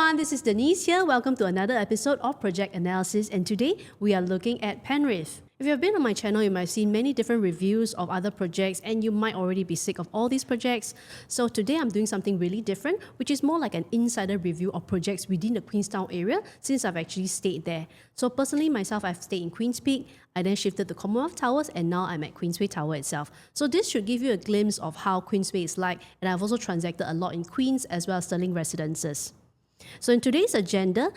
everyone, this is Denise here. Welcome to another episode of Project Analysis, and today we are looking at Penrith. If you have been on my channel, you might have seen many different reviews of other projects and you might already be sick of all these projects. So today I'm doing something really different, which is more like an insider review of projects within the Queenstown area since I've actually stayed there. So personally, myself, I've stayed in Queens Peak, I then shifted to Commonwealth Towers, and now I'm at Queensway Tower itself. So this should give you a glimpse of how Queensway is like, and I've also transacted a lot in Queens as well as Stirling Residences. So in today's agenda,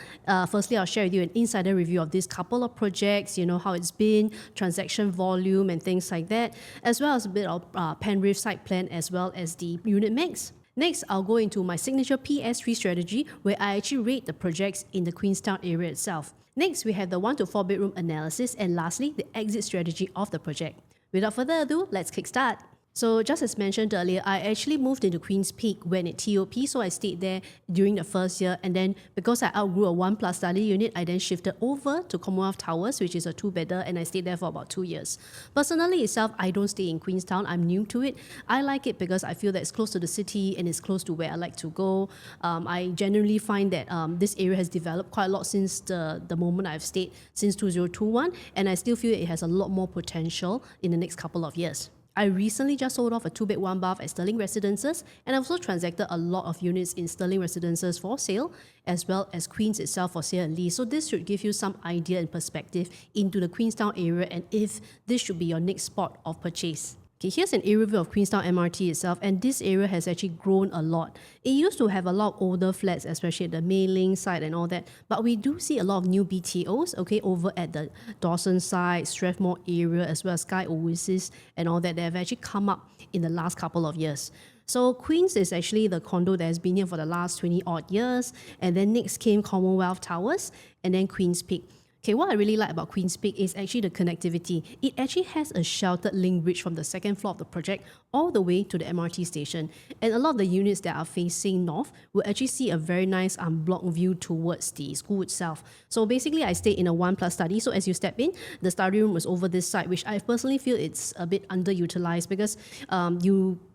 firstly, I'll share with you an insider review of this couple of projects, how it's been, transaction volume and things like that, as well as a bit of Penrith site plan as well as the unit mix. Next, I'll go into my signature PS3 strategy where I actually rate the projects in the Queenstown area itself. Next, we have the 1 to 4 bedroom analysis, and lastly, the exit strategy of the project. Without further ado, let's kickstart. So just as mentioned earlier, I actually moved into Queens Peak when it TOP, so I stayed there during the first year, and then because I outgrew a 1+ study unit, I then shifted over to Commonwealth Towers, which is a 2-bedder, and I stayed there for about 2 years. Personally itself, I don't stay in Queenstown, I'm new to it. I like it because I feel that it's close to the city and it's close to where I like to go. I generally find that this area has developed quite a lot since the moment I've stayed, since 2021, and I still feel it has a lot more potential in the next couple of years. I recently just sold off a 2-bed 1-bath at Stirling Residences, and I've also transacted a lot of units in Stirling Residences for sale, as well as Queens itself for sale and lease. So this should give you some idea and perspective into the Queenstown area and if this should be your next spot of purchase. Okay, here's an area view of Queenstown MRT itself, and this area has actually grown a lot. It used to have a lot of older flats, especially at the Mei Ling side and all that, but we do see a lot of new BTOs, okay, over at the Dawson side, Strathmore area, as well as Sky Oasis and all that have actually come up in the last couple of years. So Queens is actually the condo that has been here for the last 20 odd years, and then next came Commonwealth Towers, and then Queens Peak. Okay, what I really like about Queens Peak is actually the connectivity. It actually has a sheltered link bridge from the second floor of the project all the way to the MRT station. And a lot of the units that are facing north will actually see a very nice unblocked view towards the school itself. So basically, I stayed in a 1+ study. So as you step in, the study room was over this side, which I personally feel it's a bit underutilized because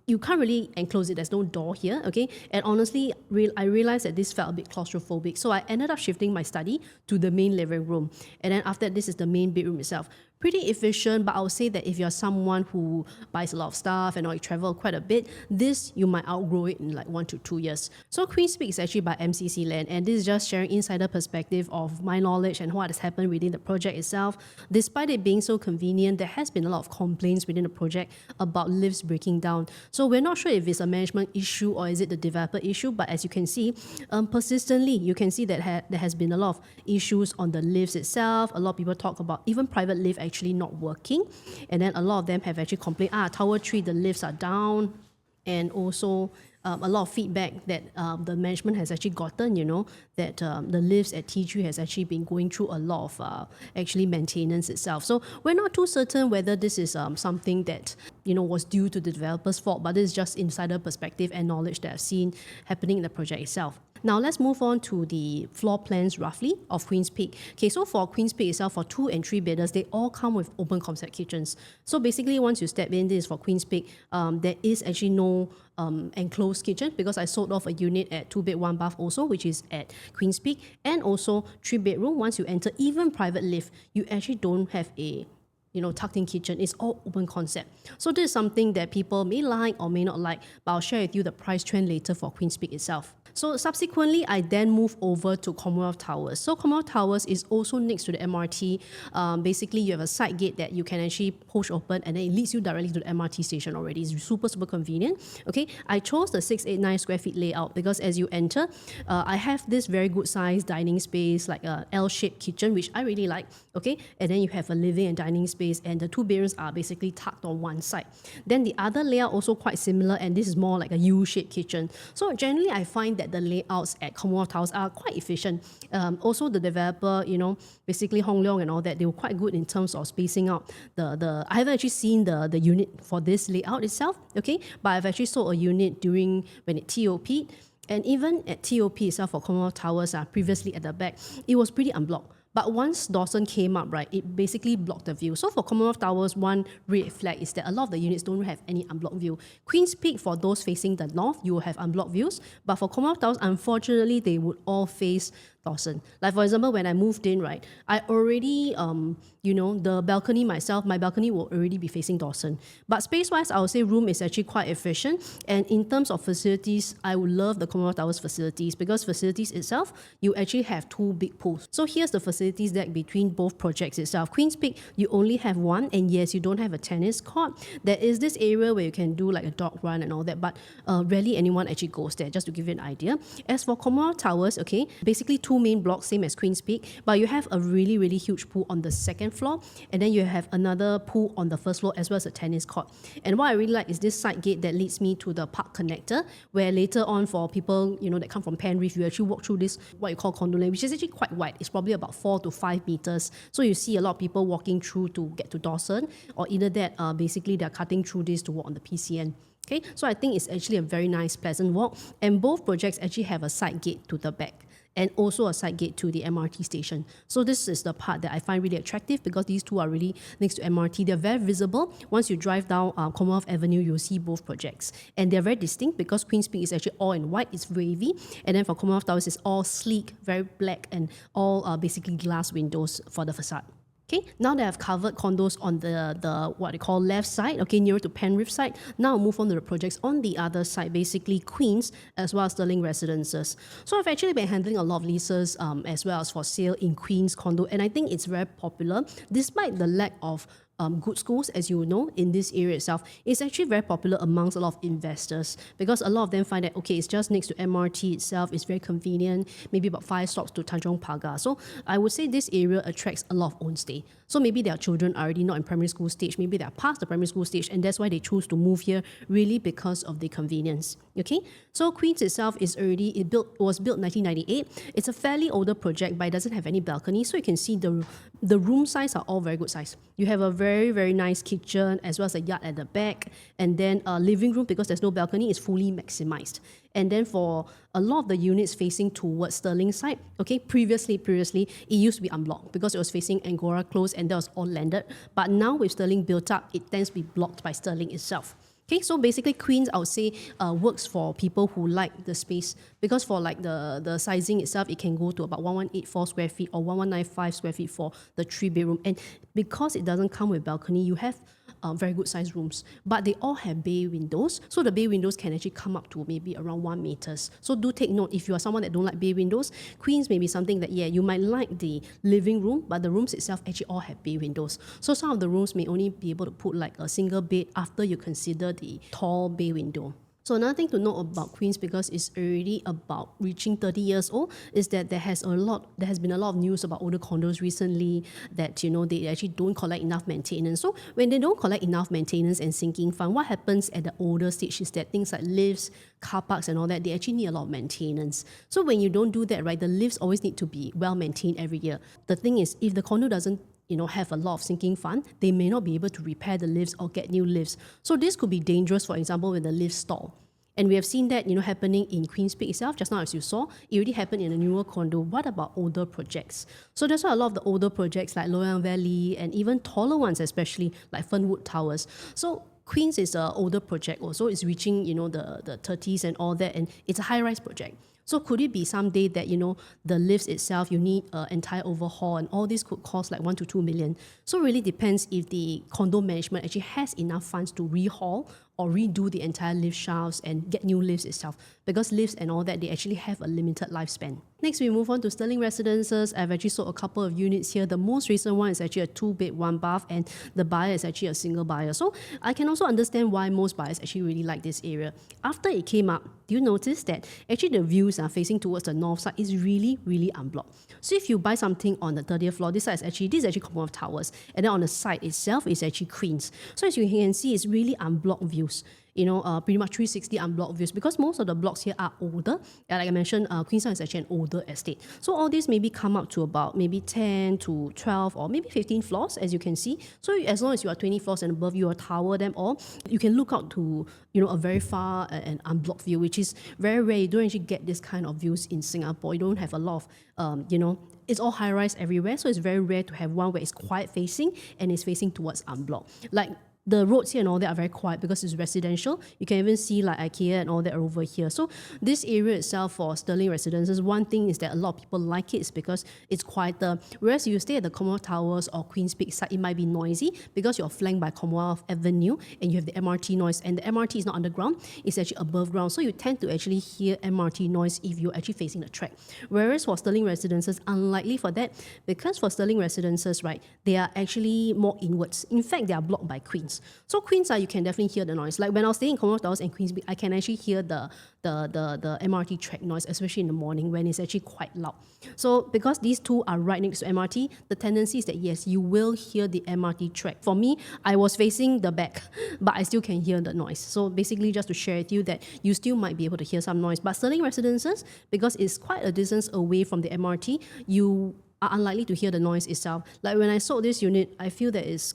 you can't really enclose it. There's no door here, okay? And honestly, I realized that this felt a bit claustrophobic. So I ended up shifting my study to the main living room. And then after that, this is the main bedroom itself. Pretty efficient, but I would say that if you're someone who buys a lot of stuff and you travel quite a bit, this you might outgrow it in like 1 to 2 years. So Queens Peak is actually by MCC Land, and this is just sharing insider perspective of my knowledge and what has happened within the project itself. Despite it being so convenient, there has been a lot of complaints within the project about lifts breaking down. So we're not sure if it's a management issue or is it the developer issue, but as you can see, persistently, you can see that there has been a lot of issues on the lifts itself. A lot of people talk about even private lift actually not working, and then a lot of them have actually complained, Tower 3, the lifts are down, and also a lot of feedback that the management has actually gotten, that the lifts at T3 has actually been going through a lot of actually maintenance itself. So we're not too certain whether this is something that was due to the developer's fault, but this is just insider perspective and knowledge that I've seen happening in the project itself. Now let's move on to the floor plans roughly of Queens Peak. Okay, so for Queens Peak itself, for 2 and 3 bedders, they all come with open concept kitchens. So basically, once you step in, this is for Queens Peak, there is actually no enclosed kitchen because I sold off a unit at 2-bed 1-bath also, which is at Queens Peak, and also 3-bedroom. Once you enter, even private lift, you actually don't have a tucked in kitchen. It's all open concept. So this is something that people may like or may not like, but I'll share with you the price trend later for Queens Peak itself. So subsequently, I then moved over to Commonwealth Towers. So Commonwealth Towers is also next to the MRT. Basically, you have a side gate that you can actually push open, and then it leads you directly to the MRT station already. It's super convenient. Okay, I chose the 689 square feet layout because as you enter, I have this very good size dining space, like a L-shaped kitchen, which I really like. Okay, and then you have a living and dining space, and the 2 bedrooms are basically tucked on one side. Then the other layout also quite similar, and this is more like a U-shaped kitchen. So generally, I find that the layouts at Commonwealth Towers are quite efficient. Also, the developer, basically Hong Leong and all that, they were quite good in terms of spacing out I haven't actually seen the unit for this layout itself, okay, but I've actually sold a unit during when it TOP'd, and even at TOP itself for Commonwealth Towers, previously at the back, it was pretty unblocked. But once Dawson came up, right, it basically blocked the view. So for Commonwealth Towers, one red flag is that a lot of the units don't have any unblocked view. Queens Peak, for those facing the north, you will have unblocked views. But for Commonwealth Towers, unfortunately, they would all face Dawson. Like for example, when I moved in, right, I already, the balcony myself, my balcony will already be facing Dawson. But space-wise, I would say room is actually quite efficient. And in terms of facilities, I would love the Commonwealth Towers facilities because facilities itself, you actually have two big pools. So here's the facilities deck between both projects itself. Queens Peak, you only have one, and yes, you don't have a tennis court. There is this area where you can do like a dog run and all that, but rarely anyone actually goes there, just to give you an idea. As for Commonwealth Towers, okay, basically two main blocks, same as Queens Peak, but you have a really, really huge pool on the second floor, and then you have another pool on the first floor as well as a tennis court. And what I really like is this side gate that leads me to the park connector, where later on for people, that come from Penrith, you actually walk through this, what you call condo lane, which is actually quite wide. It's probably about 4 to 5 meters. So you see a lot of people walking through to get to Dawson, or either that, basically they're cutting through this to walk on the PCN. Okay, so I think it's actually a very nice, pleasant walk. And both projects actually have a side gate to the back and also a side gate to the MRT station. So this is the part that I find really attractive because these two are really next to MRT. They're very visible. Once you drive down Commonwealth Avenue, you'll see both projects. And they're very distinct because Queen's Peak is actually all in white, it's wavy. And then for Commonwealth Towers, it's all sleek, very black, and all basically glass windows for the facade. Okay, now that I've covered condos on the what they call left side, okay, nearer to Penrith side, now I'll move on to the projects on the other side, basically Queens as well as Stirling Residences. So I've actually been handling a lot of leases as well as for sale in Queens condo, and I think it's very popular despite the lack of good schools, as you know, in this area itself. It's actually very popular amongst a lot of investors because a lot of them find that, okay, it's just next to MRT itself, it's very convenient, maybe about 5 stops to Tanjong Pagar. So I would say this area attracts a lot of own stay. So maybe their children are already not in primary school stage, maybe they're past the primary school stage, and that's why they choose to move here, really because of the convenience. Okay, so Queens itself is already, it was built 1998. It's a fairly older project, but it doesn't have any balcony, so you can see the room size are all very good size. You have a very, very nice kitchen as well as a yard at the back, and then a living room, because there's no balcony, is fully maximized. And then for a lot of the units facing towards Stirling side, okay, previously it used to be unblocked because it was facing Angora Close and that was all landed. But now with Stirling built up, it tends to be blocked by Stirling itself. Okay, so basically Queens, I would say, works for people who like the space, because for like the sizing itself, it can go to about 1184 square feet or 1195 square feet for the 3-bedroom. And because it doesn't come with balcony, you have very good sized rooms, but they all have bay windows. So the bay windows can actually come up to maybe around 1 meters. So do take note, if you are someone that don't like bay windows, Queens may be something that, yeah, you might like the living room, but the rooms itself actually all have bay windows. So some of the rooms may only be able to put like a single bed after you consider the tall bay window. So another thing to note about Queens, because it's already about reaching 30 years old, is that there has been a lot of news about older condos recently that, they actually don't collect enough maintenance. So when they don't collect enough maintenance and sinking fund, what happens at the older stage is that things like lifts, car parks and all that, they actually need a lot of maintenance. So when you don't do that, right, the lifts always need to be well maintained every year. The thing is, if the condo doesn't have a lot of sinking fund, they may not be able to repair the lifts or get new lifts. So this could be dangerous, for example, when the lifts stall. And we have seen that, happening in Queens Peak itself. Just now, as you saw, it already happened in a newer condo. What about older projects? So that's why a lot of the older projects like Loyang Valley and even taller ones, especially like Fernwood Towers. So Queens is an older project also. It's reaching, the 30s and all that, and it's a high-rise project. So could it be someday that, the lifts itself, you need an entire overhaul, and all this could cost like 1 to 2 million. So it really depends if the condo management actually has enough funds to rehaul or redo the entire lift shafts and get new lifts itself, because lifts and all that, they actually have a limited lifespan. Next, we move on to Stirling Residences. I've actually sold a couple of units here. The most recent one is actually a 2-bed, 1-bath, and the buyer is actually a single buyer. So I can also understand why most buyers actually really like this area. After it came up, do you notice that actually the views are facing towards the north side is really, really unblocked. So if you buy something on the 30th floor, this is actually Commonwealth Towers, and then on the side itself is actually Queens. So as you can see, it's really unblocked views. pretty much 360 unblocked views, because most of the blocks here are older. Like I mentioned, Queenstown is actually an older estate. So all these maybe come up to about maybe 10 to 12 or maybe 15 floors, as you can see. So as long as you are 20 floors and above, you are tower them all, you can look out to a very far and unblocked view, which is very rare. You don't actually get this kind of views in Singapore. You don't have a lot of it's all high rise everywhere, so it's very rare to have one where it's quiet facing and it's facing towards unblocked. Like the roads here and all that are very quiet because it's residential. You can even see like IKEA and all that are over here. So this area itself for Stirling Residences, one thing is that a lot of people like it is because it's quieter. Whereas you stay at the Commonwealth Towers or Queens Peak side, it might be noisy because you're flanked by Commonwealth Avenue and you have the MRT noise, and the MRT is not underground, it's actually above ground. So you tend to actually hear MRT noise if you're actually facing the track. Whereas for Stirling Residences, unlikely for that, because for Stirling Residences, right, they are actually more inwards. In fact, they are blocked by Queens. So Queens, you can definitely hear the noise. Like when I was staying in Commonwealth Towers and Queens, I can actually hear the MRT track noise, especially in the morning when it's actually quite loud. So because these two are right next to MRT, the tendency is that yes, you will hear the MRT track. For me, I was facing the back, but I still can hear the noise. So basically just to share with you that you still might be able to hear some noise. But Stirling Residences, because it's quite a distance away from the MRT, you are unlikely to hear the noise itself. Like when I sold this unit, I feel that it's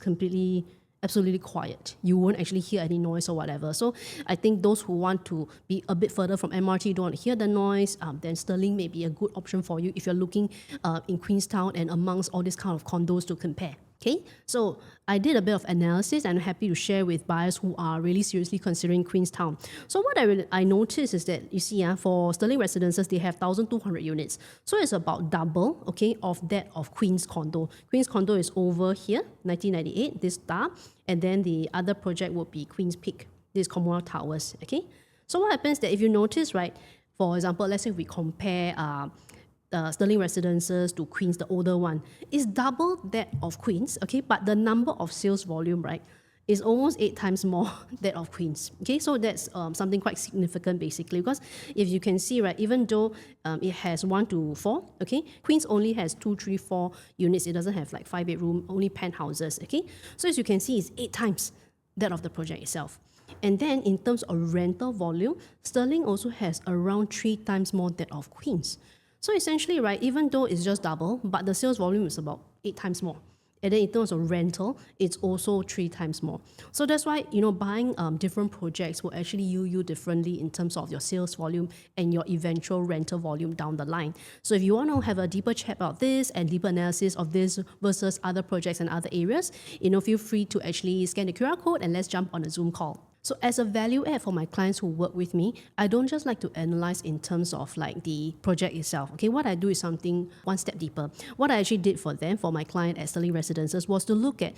absolutely quiet. You won't actually hear any noise or whatever. So I think those who want to be a bit further from MRT, don't want to hear the noise, then Stirling may be a good option for you if you're looking in Queenstown and amongst all these kind of condos to compare. Okay, so I did a bit of analysis and I'm happy to share with buyers who are really seriously considering Queenstown. So what I noticed is that, you see, for Stirling Residences, they have 1,200 units. So it's about double, okay, of that of Queens Condo. Queens Condo is over here, 1998, this star. And then the other project would be Queens Peak, this Commonwealth Towers, okay? So what happens that if you notice, right, for example, let's say we compare Stirling Residences to Queens, the older one, is double that of Queens, okay? But the number of sales volume, right, is almost 8 times more that of Queens, okay? So that's something quite significant, basically, because if you can see, right, even though it has 1 to 4, okay, Queens only has 2, 3, 4 units. It doesn't have like 5-bedroom, only penthouses, okay? So as you can see, it's 8 times that of the project itself. And then in terms of rental volume, Stirling also has around 3 times more that of Queens. So essentially, right, even though it's just double, but the sales volume is about 8 times more. And then in terms of rental, it's also 3 times more. So that's why, buying different projects will actually yield you differently in terms of your sales volume and your eventual rental volume down the line. So if you want to have a deeper chat about this and deeper analysis of this versus other projects and other areas, feel free to actually scan the QR code and let's jump on a Zoom call. So as a value add for my clients who work with me, I don't just like to analyze in terms of like the project itself. Okay, what I do is something one step deeper. What I actually did for them, for my client at Stirling Residences, was to look at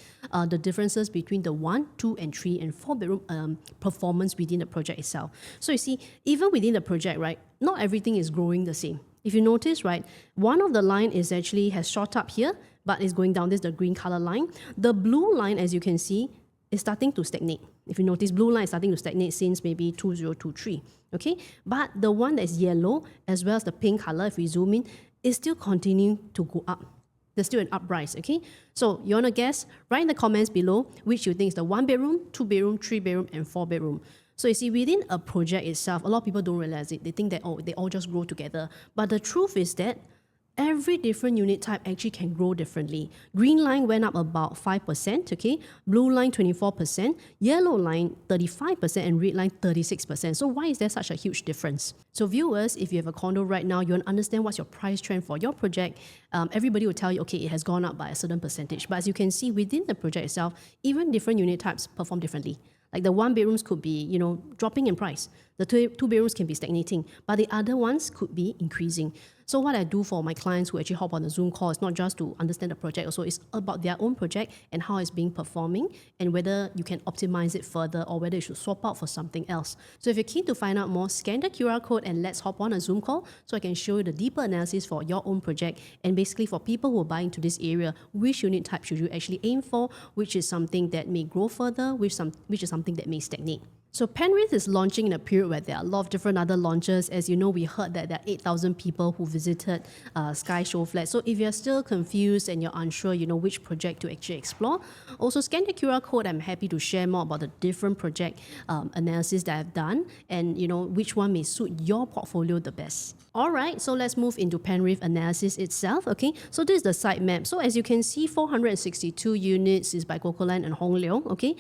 the differences between the 1, 2, and 3 and 4-bedroom performance within the project itself. So you see, even within the project, right, not everything is growing the same. If you notice, right, one of the line is actually has shot up here, but is going down. This is the green color line. The blue line, as you can see, is starting to stagnate. If you notice, blue line is starting to stagnate since maybe 2023, okay? But the one that is yellow, as well as the pink color, if we zoom in, is still continuing to go up. There's still an uprise, okay? So you want to guess? Write in the comments below which you think is the 1-bedroom, 2-bedroom, 3-bedroom, and 4-bedroom. So you see, within a project itself, a lot of people don't realize it. They think that, they all just grow together. But the truth is that every different unit type actually can grow differently. Green line went up about 5%, okay? Blue line 24%, yellow line 35%, and red line 36%. So why is there such a huge difference? So viewers, if you have a condo right now, you want to understand what's your price trend for your project. Everybody will tell you, okay, it has gone up by a certain percentage. But as you can see, within the project itself, even different unit types perform differently. Like the 1-bedrooms could be, dropping in price. The 2-bedrooms can be stagnating, but the other ones could be increasing. So what I do for my clients who actually hop on the Zoom call is not just to understand the project, also it's about their own project and how it's being performing and whether you can optimize it further or whether you should swap out for something else. So if you're keen to find out more, scan the QR code and let's hop on a Zoom call so I can show you the deeper analysis for your own project, and basically for people who are buying into this area, which unit type should you actually aim for, which is something that may grow further, which is something that may stagnate. So Penrith is launching in a period where there are a lot of different other launches. As you know, we heard that there are 8,000 people who visited Sky Show Flat. So if you're still confused and you're unsure, which project to actually explore, also scan the QR code. I'm happy to share more about the different project analysis that I've done and, which one may suit your portfolio the best. All right, so let's move into Penrith analysis itself. Okay, so this is the site map. So as you can see, 462 units is by Cocoland and Hong Leong. Okay,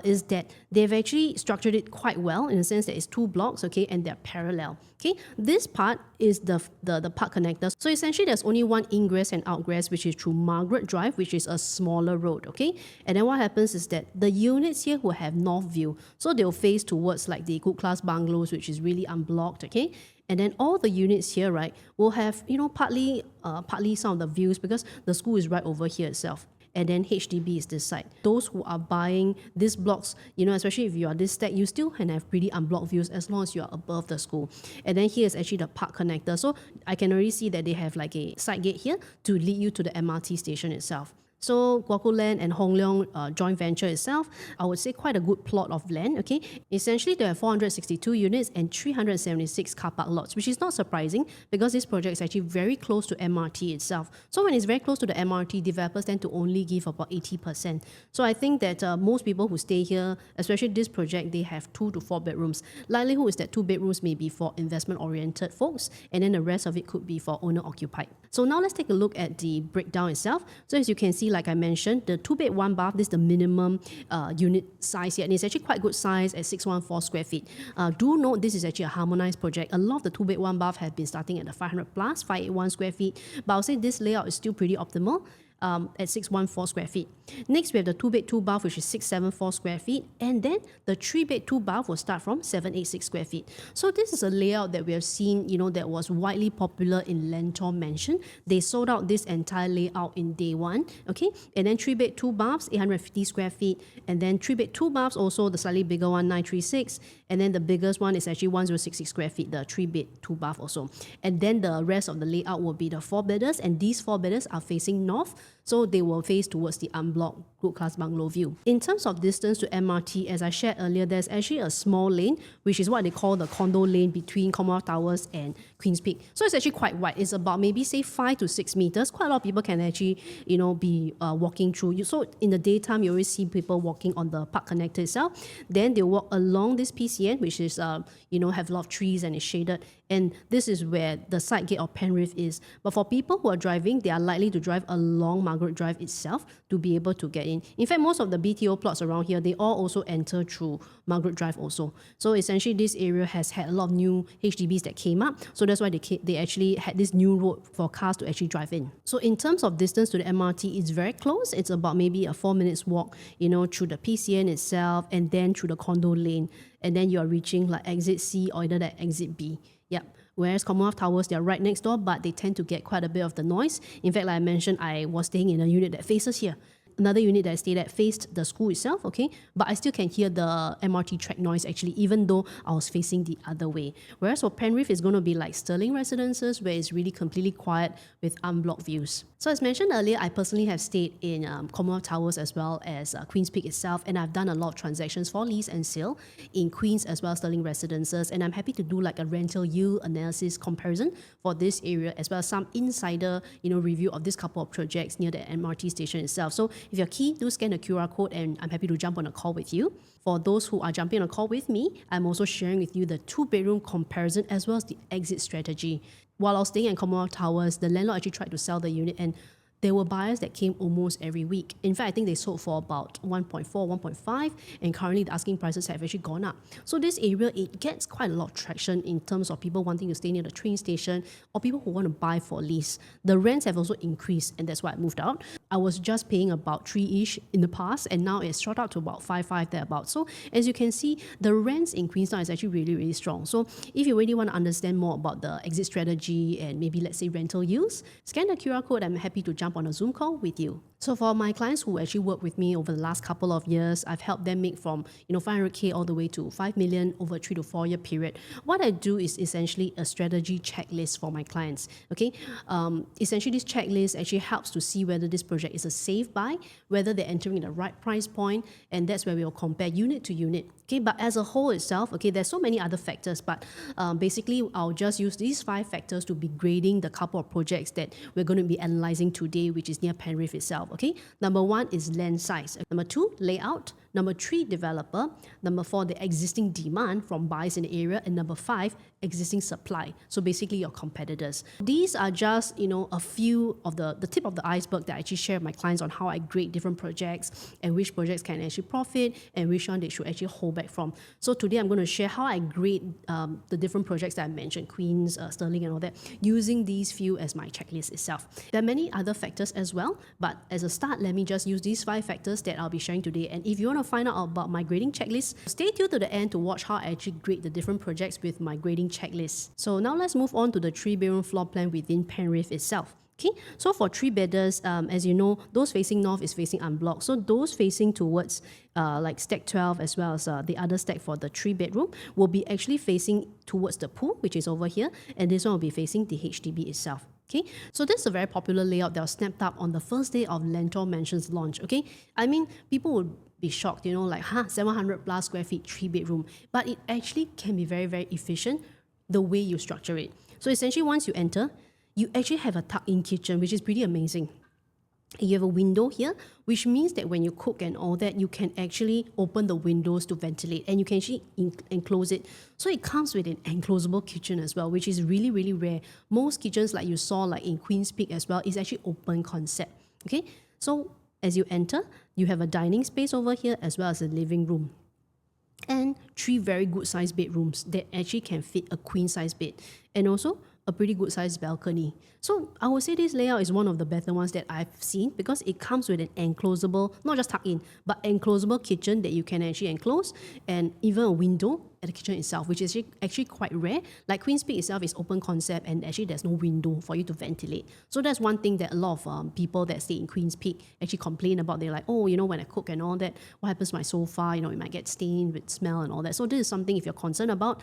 is that they've actually structured it quite well in the sense that it's 2 blocks. Okay, and they're parallel. Okay, this part is the park connector. So essentially, there's only one ingress and outgress, which is through Margaret Drive, which is a smaller road. Okay, and then what happens is that the units here will have north view, so they'll face towards like the good class bungalows, which is really unblocked. Okay. And then all the units here, right, will have, partly some of the views because the school is right over here itself. And then HDB is this side. Those who are buying these blocks, especially if you are this stack, you still can have pretty unblocked views as long as you are above the school. And then here is actually the park connector. So I can already see that they have like a side gate here to lead you to the MRT station itself. So Guaco Land and Hong Leong joint venture itself, I would say quite a good plot of land. Okay, essentially there are 462 units and 376 car park lots, which is not surprising because this project is actually very close to MRT itself. So when it's very close to the MRT, developers tend to only give about 80%. So I think that most people who stay here, especially this project, they have 2 to 4 bedrooms. Likelihood is that 2 bedrooms may be for investment-oriented folks, and then the rest of it could be for owner-occupied. So now let's take a look at the breakdown itself. So as you can see, like I mentioned, the 2-bed 1-bath, this is the minimum unit size here, and it's actually quite good size at 614 square feet. Do note this is actually a harmonized project. A lot of the 2-bed 1-bath have been starting at the 500 plus, 581 square feet, but I'll say this layout is still pretty optimal. At 614 square feet. Next, we have the 2-bed 2-bath, which is 674 square feet, and then the 3-bed 2-bath will start from 786 square feet. So this is a layout that we have seen, that was widely popular in Lentor Mansion. They sold out this entire layout in day 1, okay? And then 3-bed 2-baths, 850 square feet, and then 3-bed 2-baths, also the slightly bigger one, 936, and then the biggest one is actually 1066 square feet, the 3-bed 2-bath also. And then the rest of the layout will be the 4-bedders, and these 4-bedders are facing north, so they will face towards the unblocked good class bungalow view. In terms of distance to MRT, as I shared earlier, there's actually a small lane, which is what they call the condo lane between Commonwealth Towers and Queens Peak. So it's actually quite wide. It's about maybe say 5 to 6 meters. Quite a lot of people can actually, be walking through. So in the daytime, you always see people walking on the park connector itself. Then they walk along this PCN, which is, have a lot of trees and is shaded. And this is where the side gate of Penrith is. But for people who are driving, they are likely to drive along Margaret Drive itself to be able to get in. In fact, most of the BTO plots around here, they all also enter through Margaret Drive also. So essentially, this area has had a lot of new HDBs that came up. So that's why they actually had this new road for cars to actually drive in. So in terms of distance to the MRT, it's very close. It's about maybe a 4 minutes walk, through the PCN itself and then through the condo lane. And then you are reaching like exit C or either the exit B. Yep. Whereas Commonwealth Towers, they're right next door, but they tend to get quite a bit of the noise. In fact, like I mentioned, I was staying in a unit that faces here. Another unit that I stayed at faced the school itself, okay? But I still can hear the MRT track noise actually, even though I was facing the other way. Whereas for Penrith, it's going to be like Stirling Residences, where it's really completely quiet with unblocked views. So as mentioned earlier, I personally have stayed in Commonwealth Towers as well as Queens Peak itself, and I've done a lot of transactions for lease and sale in Queens as well as Stirling Residences, and I'm happy to do like a rental yield analysis comparison for this area as well as some insider, review of this couple of projects near the MRT station itself. So if you're keen, do scan the QR code and I'm happy to jump on a call with you. For those who are jumping on a call with me, I'm also sharing with you the 2-bedroom comparison as well as the exit strategy. While I was staying at Commonwealth Towers, the landlord actually tried to sell the unit and there were buyers that came almost every week. In fact, I think they sold for about 1.4, 1.5, and currently the asking prices have actually gone up. So this area, it gets quite a lot of traction in terms of people wanting to stay near the train station or people who want to buy for lease. The rents have also increased, and that's why I moved out. I was just paying about 3-ish in the past, and now it's shot out to about 5.5 thereabouts. So as you can see, the rents in Queenstown is actually really, really strong. So if you really want to understand more about the exit strategy and maybe let's say rental yields, scan the QR code. I'm happy to jump on a Zoom call with you. So for my clients who actually work with me over the last couple of years, I've helped them make from 500K all the way to 5 million over a 3 to 4 year period. What I do is essentially a strategy checklist for my clients. Okay, essentially this checklist actually helps to see whether this project project is a safe buy, whether they're entering the right price point, and that's where we'll compare unit to unit. Okay, but as a whole itself, okay, there's so many other factors, but basically I'll just use these 5 factors to be grading the couple of projects that we're going to be analyzing today, which is near Penrith itself. Okay, number 1 is land size. Number 2, layout. Number 3, developer. Number 4, the existing demand from buyers in the area. And number 5, existing supply. So basically your competitors. These are just, a few of the tip of the iceberg that I actually share with my clients on how I grade different projects and which projects can actually profit and which one they should actually hold back from. So today I'm going to share how I grade the different projects that I mentioned, Queens, Stirling and all that, using these few as my checklist itself. There are many other factors as well, but as a start, let me just use these 5 factors that I'll be sharing today. And if you want to find out about my grading checklist, stay tuned to the end to watch how I actually grade the different projects with my grading checklist. So now let's move on to the 3-bedroom floor plan within Penrith itself. Okay, so for 3-bedders, as you know, those facing north is facing unblocked. So those facing towards like stack 12 as well as the other stack for the 3-bedroom will be actually facing towards the pool, which is over here, and this one will be facing the HDB itself. Okay, so this is a very popular layout that was snapped up on the first day of Lentor Mansion's launch. Okay, I mean, people would be shocked, like 700 plus square feet 3-bedroom, but it actually can be very, very efficient the way you structure it. So essentially, once you enter, you actually have a tuck-in kitchen, which is pretty amazing. You have a window here, which means that when you cook and all that, you can actually open the windows to ventilate, and you can actually enclose it. So it comes with an enclosable kitchen as well, which is really, really rare. Most kitchens, like you saw like in Queens Peak as well, is actually open concept. Okay, so as you enter, you have a dining space over here as well as a living room. And 3 very good sized bedrooms that actually can fit a queen size bed. And also a pretty good sized balcony. So I would say this layout is one of the better ones that I've seen because it comes with an enclosable, not just tuck in, but enclosable kitchen that you can actually enclose, and even a window at the kitchen itself, which is actually quite rare. Like Queen's Peak itself is open concept, and actually there's no window for you to ventilate. So that's one thing that a lot of people that stay in Queen's Peak actually complain about. They're like, oh, when I cook and all that, what happens to my sofa? It might get stained with smell and all that. So this is something, if you're concerned about,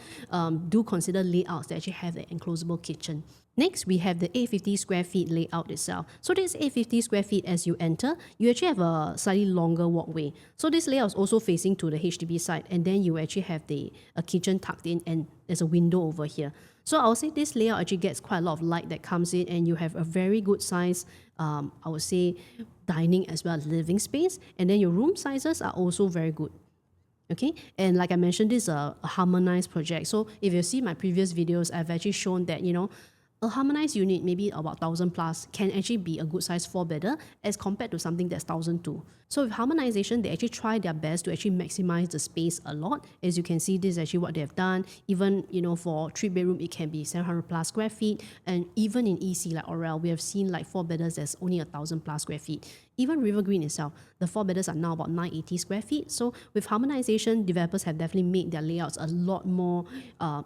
do consider layouts that actually have the enclosable kitchen. Next, we have the 850 square feet layout itself. So this 850 square feet, as you enter, you actually have a slightly longer walkway. So this layout is also facing to the HDB side, and then you actually have a kitchen tucked in, and there's a window over here. So I would say this layout actually gets quite a lot of light that comes in, and you have a very good size, I would say, dining as well as living space. And then your room sizes are also very good. Okay, and like I mentioned, this is a harmonized project. So if you see my previous videos, I've actually shown that, a harmonized unit, maybe about 1,000 plus, can actually be a good size 4-bedder as compared to something that's 1,002. So with harmonization, they actually try their best to actually maximize the space a lot. As you can see, this is actually what they have done. Even, for 3-bedroom, it can be 700 plus square feet. And even in EC, like Orel, we have seen like 4-bedders that's only 1,000 plus square feet. Even River Green itself, the 4-bedders are now about 980 square feet. So with harmonization, developers have definitely made their layouts a lot more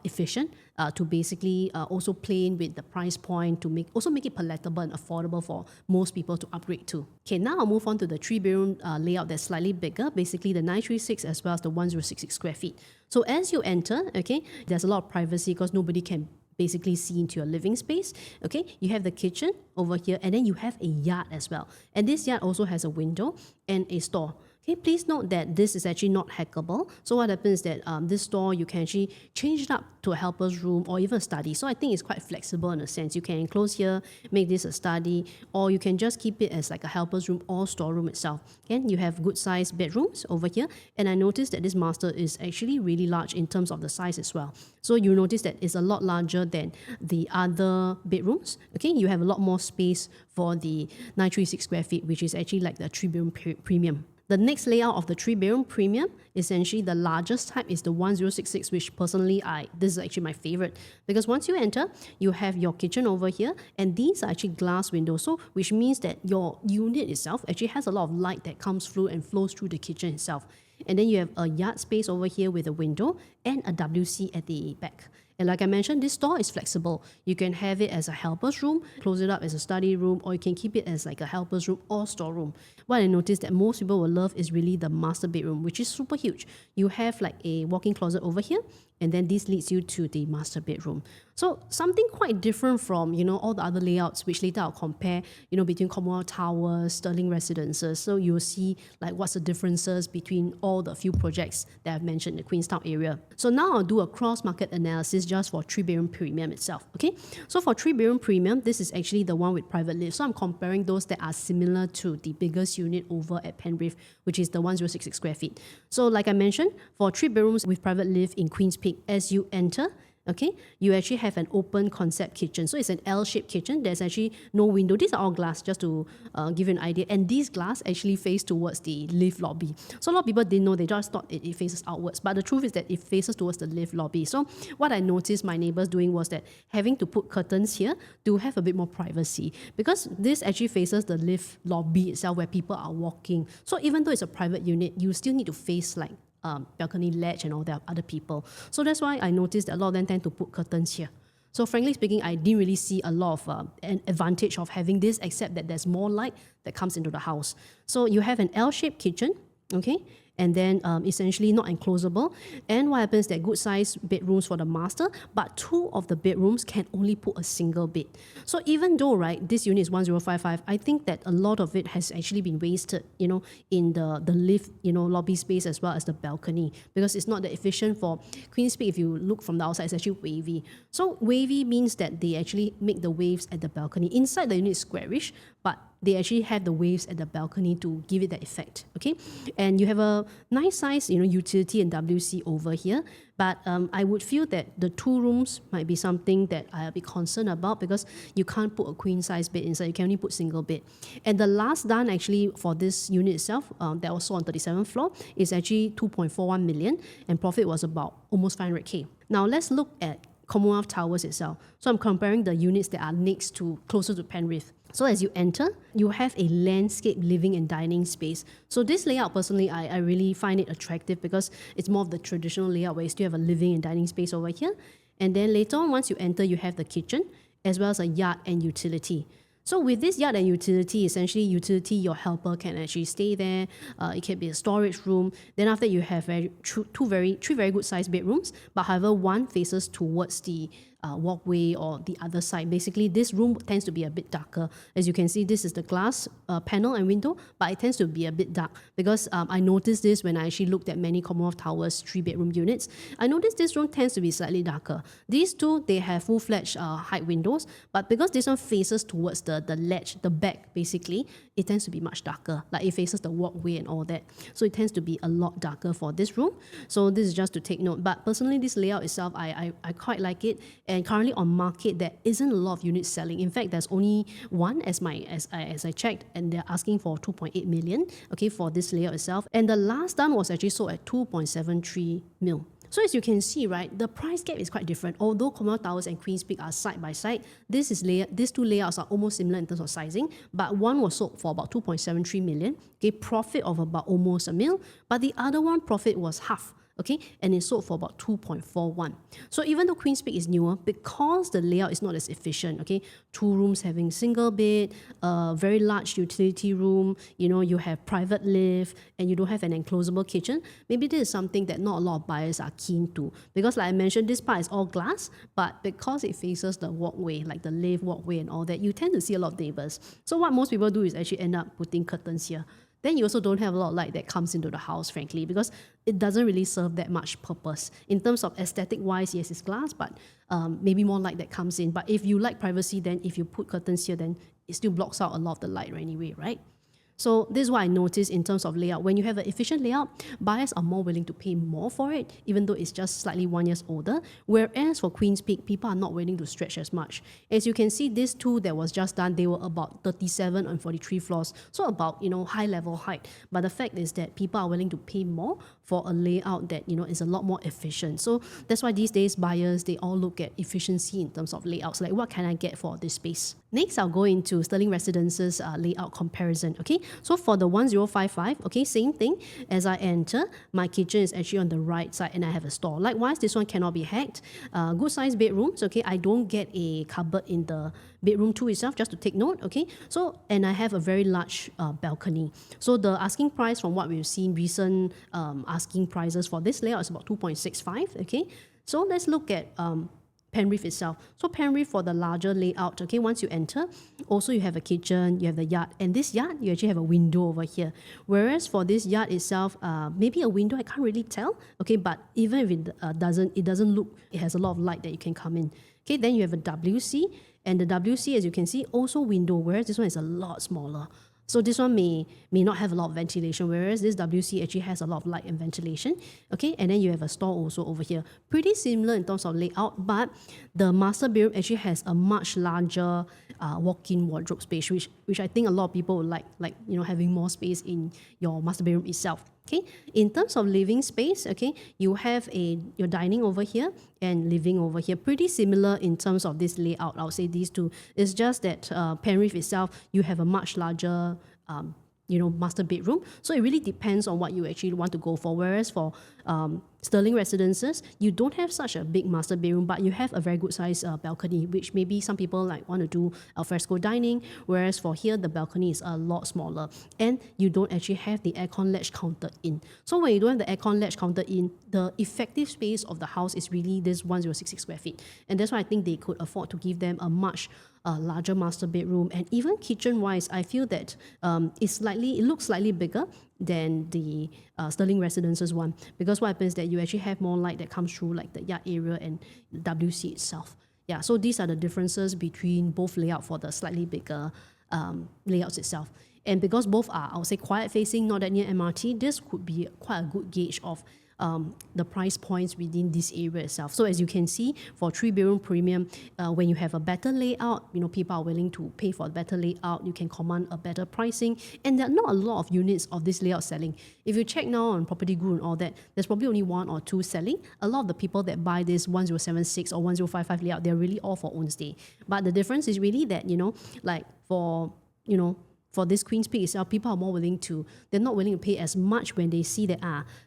efficient to basically also play in with the price point to make it palatable and affordable for most people to upgrade to. Okay, now I'll move on to the 3-bedroom layout that's slightly bigger, basically the 936 as well as the 1066 square feet. So as you enter, okay, there's a lot of privacy because nobody can basically see into your living space. Okay, you have the kitchen over here, and then you have a yard as well. And this yard also has a window and a store. Okay, please note that this is actually not hackable. So what happens is that this store, you can actually change it up to a helper's room or even a study. So I think it's quite flexible in a sense. You can enclose here, make this a study, or you can just keep it as like a helper's room or storeroom itself. And you have good sized bedrooms over here. And I noticed that this master is actually really large in terms of the size as well. So you notice that it's a lot larger than the other bedrooms. Okay, you have a lot more space for the 936 square feet, which is actually like the 3-bedroom premium. The next layout of the 3-bedroom premium, essentially the largest type, is the 1066, which personally, this is actually my favorite. Because once you enter, you have your kitchen over here, and these are actually glass windows, so which means that your unit itself actually has a lot of light that comes through and flows through the kitchen itself. And then you have a yard space over here with a window and a WC at the back. And like I mentioned, this store is flexible. You can have it as a helper's room, close it up as a study room, or you can keep it as like a helper's room or storeroom. What I noticed that most people will love is really the master bedroom, which is super huge. You have like a walk-in closet over here, and then this leads you to the master bedroom. So something quite different from, all the other layouts, which later I'll compare, between Commonwealth Towers, Stirling Residences. So you'll see like what's the differences between all the few projects that I've mentioned in the Queenstown area. So now I'll do a cross-market analysis just for 3-bedroom premium itself, okay? So for 3-bedroom premium, this is actually the one with private lift. So I'm comparing those that are similar to the biggest unit over at Penrith, which is the 1066 square feet. So like I mentioned, for 3 bedrooms with private lift in Queens Peak, as you enter, okay, you actually have an open concept kitchen. So it's an L-shaped kitchen. There's actually no window. These are all glass, just to give you an idea. And these glass actually face towards the lift lobby. So a lot of people didn't know. They just thought it faces outwards. But the truth is that it faces towards the lift lobby. So what I noticed my neighbors doing was that having to put curtains here to have a bit more privacy, because this actually faces the lift lobby itself where people are walking. So even though it's a private unit, you still need to face like balcony ledge and all that other people. So that's why I noticed that a lot of them tend to put curtains here. So frankly speaking, I didn't really see a lot of an advantage of having this, except that there's more light that comes into the house. So you have an L-shaped kitchen, okay? And then essentially not enclosable. And what happens is that good size bedrooms for the master, but 2 of the bedrooms can only put a single bed. So even though, right, this unit is 1055, I think that a lot of it has actually been wasted, in the lift, lobby space as well as the balcony, because it's not that efficient. For Queens Peak, if you look from the outside, it's actually wavy. So wavy means that they actually make the waves at the balcony. Inside the unit is squarish, but they actually have the waves at the balcony to give it that effect, okay? And you have a nice size, utility and WC over here. But I would feel that the 2 rooms might be something that I'll be concerned about, because you can't put a queen size bed inside. You can only put single bed. And the last done actually for this unit itself, that was sold on 37th floor, is actually 2.41 million, and profit was about almost 500K. Now let's look at Commonwealth Towers itself. So I'm comparing the units that are next to, closer to Penrith. So as you enter, you have a landscape living and dining space. So this layout, personally, I really find it attractive, because it's more of the traditional layout where you still have a living and dining space over here. And then later on, once you enter, you have the kitchen, as well as a yard and utility. So with this yard and utility, essentially utility, your helper can actually stay there. It can be a storage room. Then after you have three very good sized bedrooms, but however one faces towards the walkway or the other side. Basically, this room tends to be a bit darker. As you can see, this is the glass panel and window, but it tends to be a bit dark, because I noticed this when I actually looked at many Commonwealth Towers 3-bedroom units. I noticed this room tends to be slightly darker. These 2, they have full-fledged height windows, but because this one faces towards the ledge, the back, basically, it tends to be much darker. Like it faces the walkway and all that. So it tends to be a lot darker for this room. So this is just to take note. But personally, this layout itself, I quite like it. And currently on market, there isn't a lot of units selling. In fact, there's only one as I checked, and they're asking for 2.8 million, okay, for this layout itself. And the last done was actually sold at 2.73 mil. So as you can see, right, the price gap is quite different. Although Commonwealth Towers and Queens Peak are side by side, these 2 layouts are almost similar in terms of sizing, but one was sold for about 2.73 million, okay, profit of about almost a mil, but the other one profit was half. Okay, and it sold for about 2.41. So even though Queens Peak is newer, because the layout is not as efficient, okay, 2 rooms having single bed, very large utility room, you have private lift, and you don't have an enclosable kitchen, maybe this is something that not a lot of buyers are keen to. Because like I mentioned, this part is all glass, but because it faces the walkway, like the lift walkway and all that, you tend to see a lot of neighbors. So what most people do is actually end up putting curtains here. Then you also don't have a lot of light that comes into the house, frankly, because it doesn't really serve that much purpose. In terms of aesthetic-wise, yes, it's glass, but maybe more light that comes in. But if you like privacy, then if you put curtains here, then it still blocks out a lot of the light anyway, right? So this is what I noticed in terms of layout. When you have an efficient layout, buyers are more willing to pay more for it, even though it's just slightly 1 year older. Whereas for Queens Peak, people are not willing to stretch as much. As you can see, these 2 that was just done, they were about 37 and 43 floors. So about, high level height. But the fact is that people are willing to pay more for a layout that, is a lot more efficient. So that's why these days buyers, they all look at efficiency in terms of layouts. Like, what can I get for this space? Next, I'll go into Stirling Residences layout comparison, okay? So for the 1055, okay, same thing. As I enter, my kitchen is actually on the right side and I have a store. Likewise, this one cannot be hacked. Good size bedrooms, okay? I don't get a cupboard in the bedroom 2 itself, just to take note, okay? So, and I have a very large balcony. So the asking price from what we've seen, recent asking prices for this layout is about 2.65, okay? So let's look at Penrith itself. So Penrith, for the larger layout, okay, once you enter, also you have a kitchen, you have the yard, and this yard, you actually have a window over here. Whereas for this yard itself, maybe a window, I can't really tell, okay, but even if it doesn't look, it has a lot of light that you can come in. Okay, then you have a WC, and the WC, as you can see, also window, whereas this one is a lot smaller. So this one may not have a lot of ventilation, whereas this WC actually has a lot of light and ventilation. Okay, and then you have a store also over here. Pretty similar in terms of layout, but the master bedroom actually has a much larger walk-in wardrobe space, which I think a lot of people would like having more space in your master bedroom itself. Okay, in terms of living space, okay, you have your dining over here and living over here. Pretty similar in terms of this layout. I would say these two. It's just that Penrith itself, you have a much larger master bedroom. So it really depends on what you actually want to go for. Whereas for Stirling Residences, you don't have such a big master bedroom, but you have a very good size balcony, which maybe some people want to do alfresco dining. Whereas for here, the balcony is a lot smaller, and you don't actually have the aircon ledge counted in. So when you don't have the aircon ledge counted in, the effective space of the house is really this 1066 square feet, and that's why I think they could afford to give them a much larger master bedroom. And even kitchen wise, I feel that it looks slightly bigger than the Stirling Residences one, because what happens is that you actually have more light that comes through like the yard area and the WC itself. Yeah, so these are the differences between both layout for the slightly bigger layouts itself. And because both are, I would say, quiet facing, not that near MRT, this could be quite a good gauge of the price points within this area itself. So as you can see, for 3-bedroom premium, when you have a better layout, people are willing to pay for a better layout. You can command a better pricing, and there are not a lot of units of this layout selling. If you check now on Property Guru and all that, there's probably only 1 or 2 selling. A lot of the people that buy this 1076 or 1055 layout, they're really all for own stay. But the difference is really that, for this Queens Peak itself, people are more willing to, they're not willing to pay as much when they see that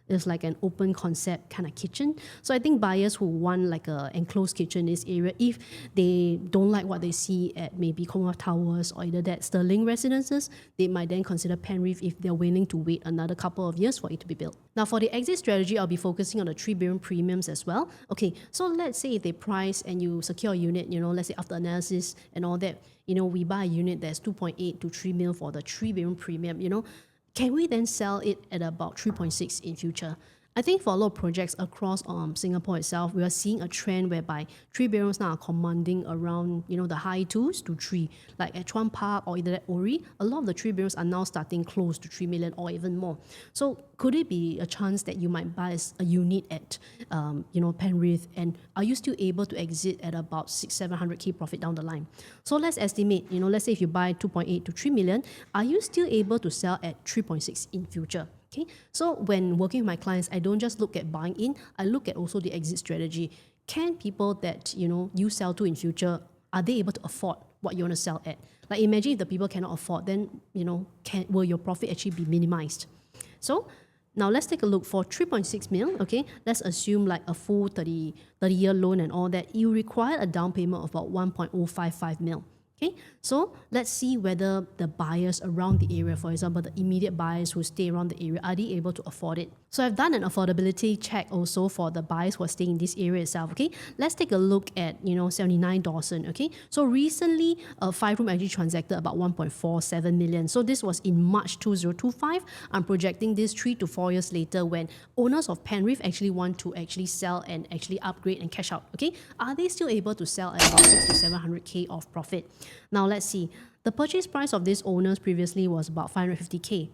there's like an open concept kind of kitchen. So I think buyers who want like a enclosed kitchen in this area, if they don't like what they see at maybe Commonwealth Towers or either that Stirling Residences, they might then consider Penrith if they're willing to wait another couple of years for it to be built. Now for the exit strategy, I'll be focusing on the 3-bedroom premiums as well. Okay, so let's say if they price and you secure a unit, let's say after analysis and all that, we buy a unit that's 2.8 to 3 mil for the 3-bedroom premium, can we then sell it at about 3.6 in future? I think for a lot of projects across Singapore itself, we are seeing a trend whereby 3 bedrooms now are commanding around, the high 2s to 3. Like at Chuan Park or either at Ori, a lot of the 3 bedrooms are now starting close to 3 million or even more. So could it be a chance that you might buy a unit at, Penrith, and are you still able to exit at about 600-700K profit down the line? So let's estimate, let's say if you buy 2.8 to 3 million, are you still able to sell at 3.6 in future? Okay, so when working with my clients, I don't just look at buying in, I look at also the exit strategy. Can people that, you sell to in future, are they able to afford what you want to sell at? Like imagine if the people cannot afford, then, will your profit actually be minimized? So now let's take a look for 3.6 mil, okay? Let's assume like a full 30-year loan and all that. You require a down payment of about 1.055 mil. Okay, so let's see whether the buyers around the area, for example, the immediate buyers who stay around the area, are they able to afford it? So I've done an affordability check also for the buyers who are staying in this area itself, okay? Let's take a look at, 79 Dawson, okay? So recently, a 5-room actually transacted about 1.47 million. So this was in March 2025. I'm projecting this 3 to 4 years later when owners of Penrith actually want to actually sell and actually upgrade and cash out, okay? Are they still able to sell at about 6 to 700K of profit? Now let's see. The purchase price of these owners previously was about 550K.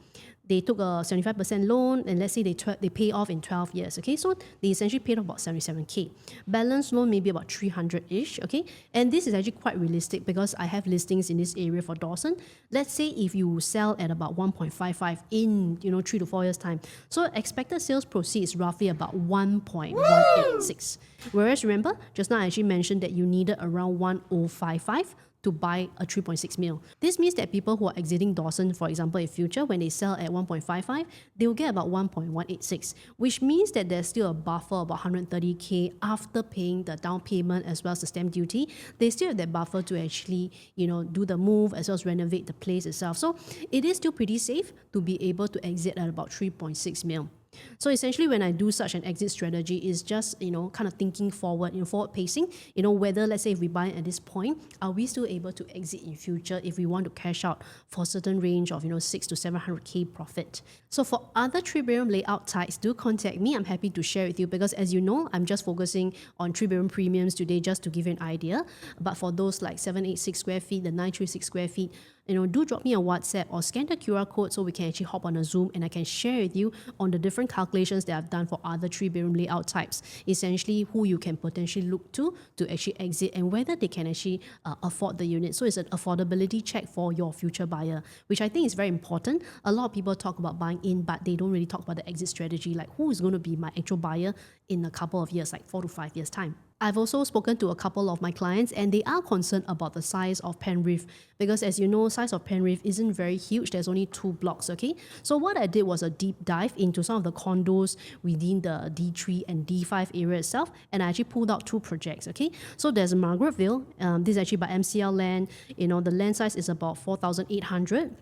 They took a 75% loan, and let's say they pay off in 12 years, okay? So they essentially paid off about 77K. Balance loan maybe about 300-ish, okay? And this is actually quite realistic because I have listings in this area for Dawson. Let's say if you sell at about 1.55 in, 3 to 4 years time. So expected sales proceeds roughly about 1.186. Whereas remember, just now I actually mentioned that you needed around 1.055 to buy a 3.6 mil. This means that people who are exiting Dawson, for example, in future, when they sell at 1.55, they will get about 1.186, which means that there's still a buffer of about 130K after paying the down payment as well as the stamp duty. They still have that buffer to actually, do the move as well as renovate the place itself. So it is still pretty safe to be able to exit at about 3.6 mil. So essentially, when I do such an exit strategy, is just kind of thinking forward, forward pacing. Whether, let's say, if we buy at this point, are we still able to exit in future if we want to cash out for a certain range of 6 to 700K profit. So for other 3-bedroom layout types, do contact me. I'm happy to share with you because, as you know, I'm just focusing on 3-bedroom premiums today just to give you an idea. But for those like 786 square feet, the 936 square feet, do drop me a WhatsApp or scan the QR code so we can actually hop on a Zoom and I can share with you on the different calculations that I've done for other 3-bedroom layout types. Essentially, who you can potentially look to actually exit and whether they can actually afford the unit. So it's an affordability check for your future buyer, which I think is very important. A lot of people talk about buying in, but they don't really talk about the exit strategy, like who is going to be my actual buyer in a couple of years, like 4 to 5 years time. I've also spoken to a couple of my clients and they are concerned about the size of Penrith because, as you know, size of Penrith isn't very huge. There's only 2 blocks, okay? So what I did was a deep dive into some of the condos within the D3 and D5 area itself, and I actually pulled out 2 projects, okay? So there's Margaretville. This is actually by MCL Land. The land size is about 4,800.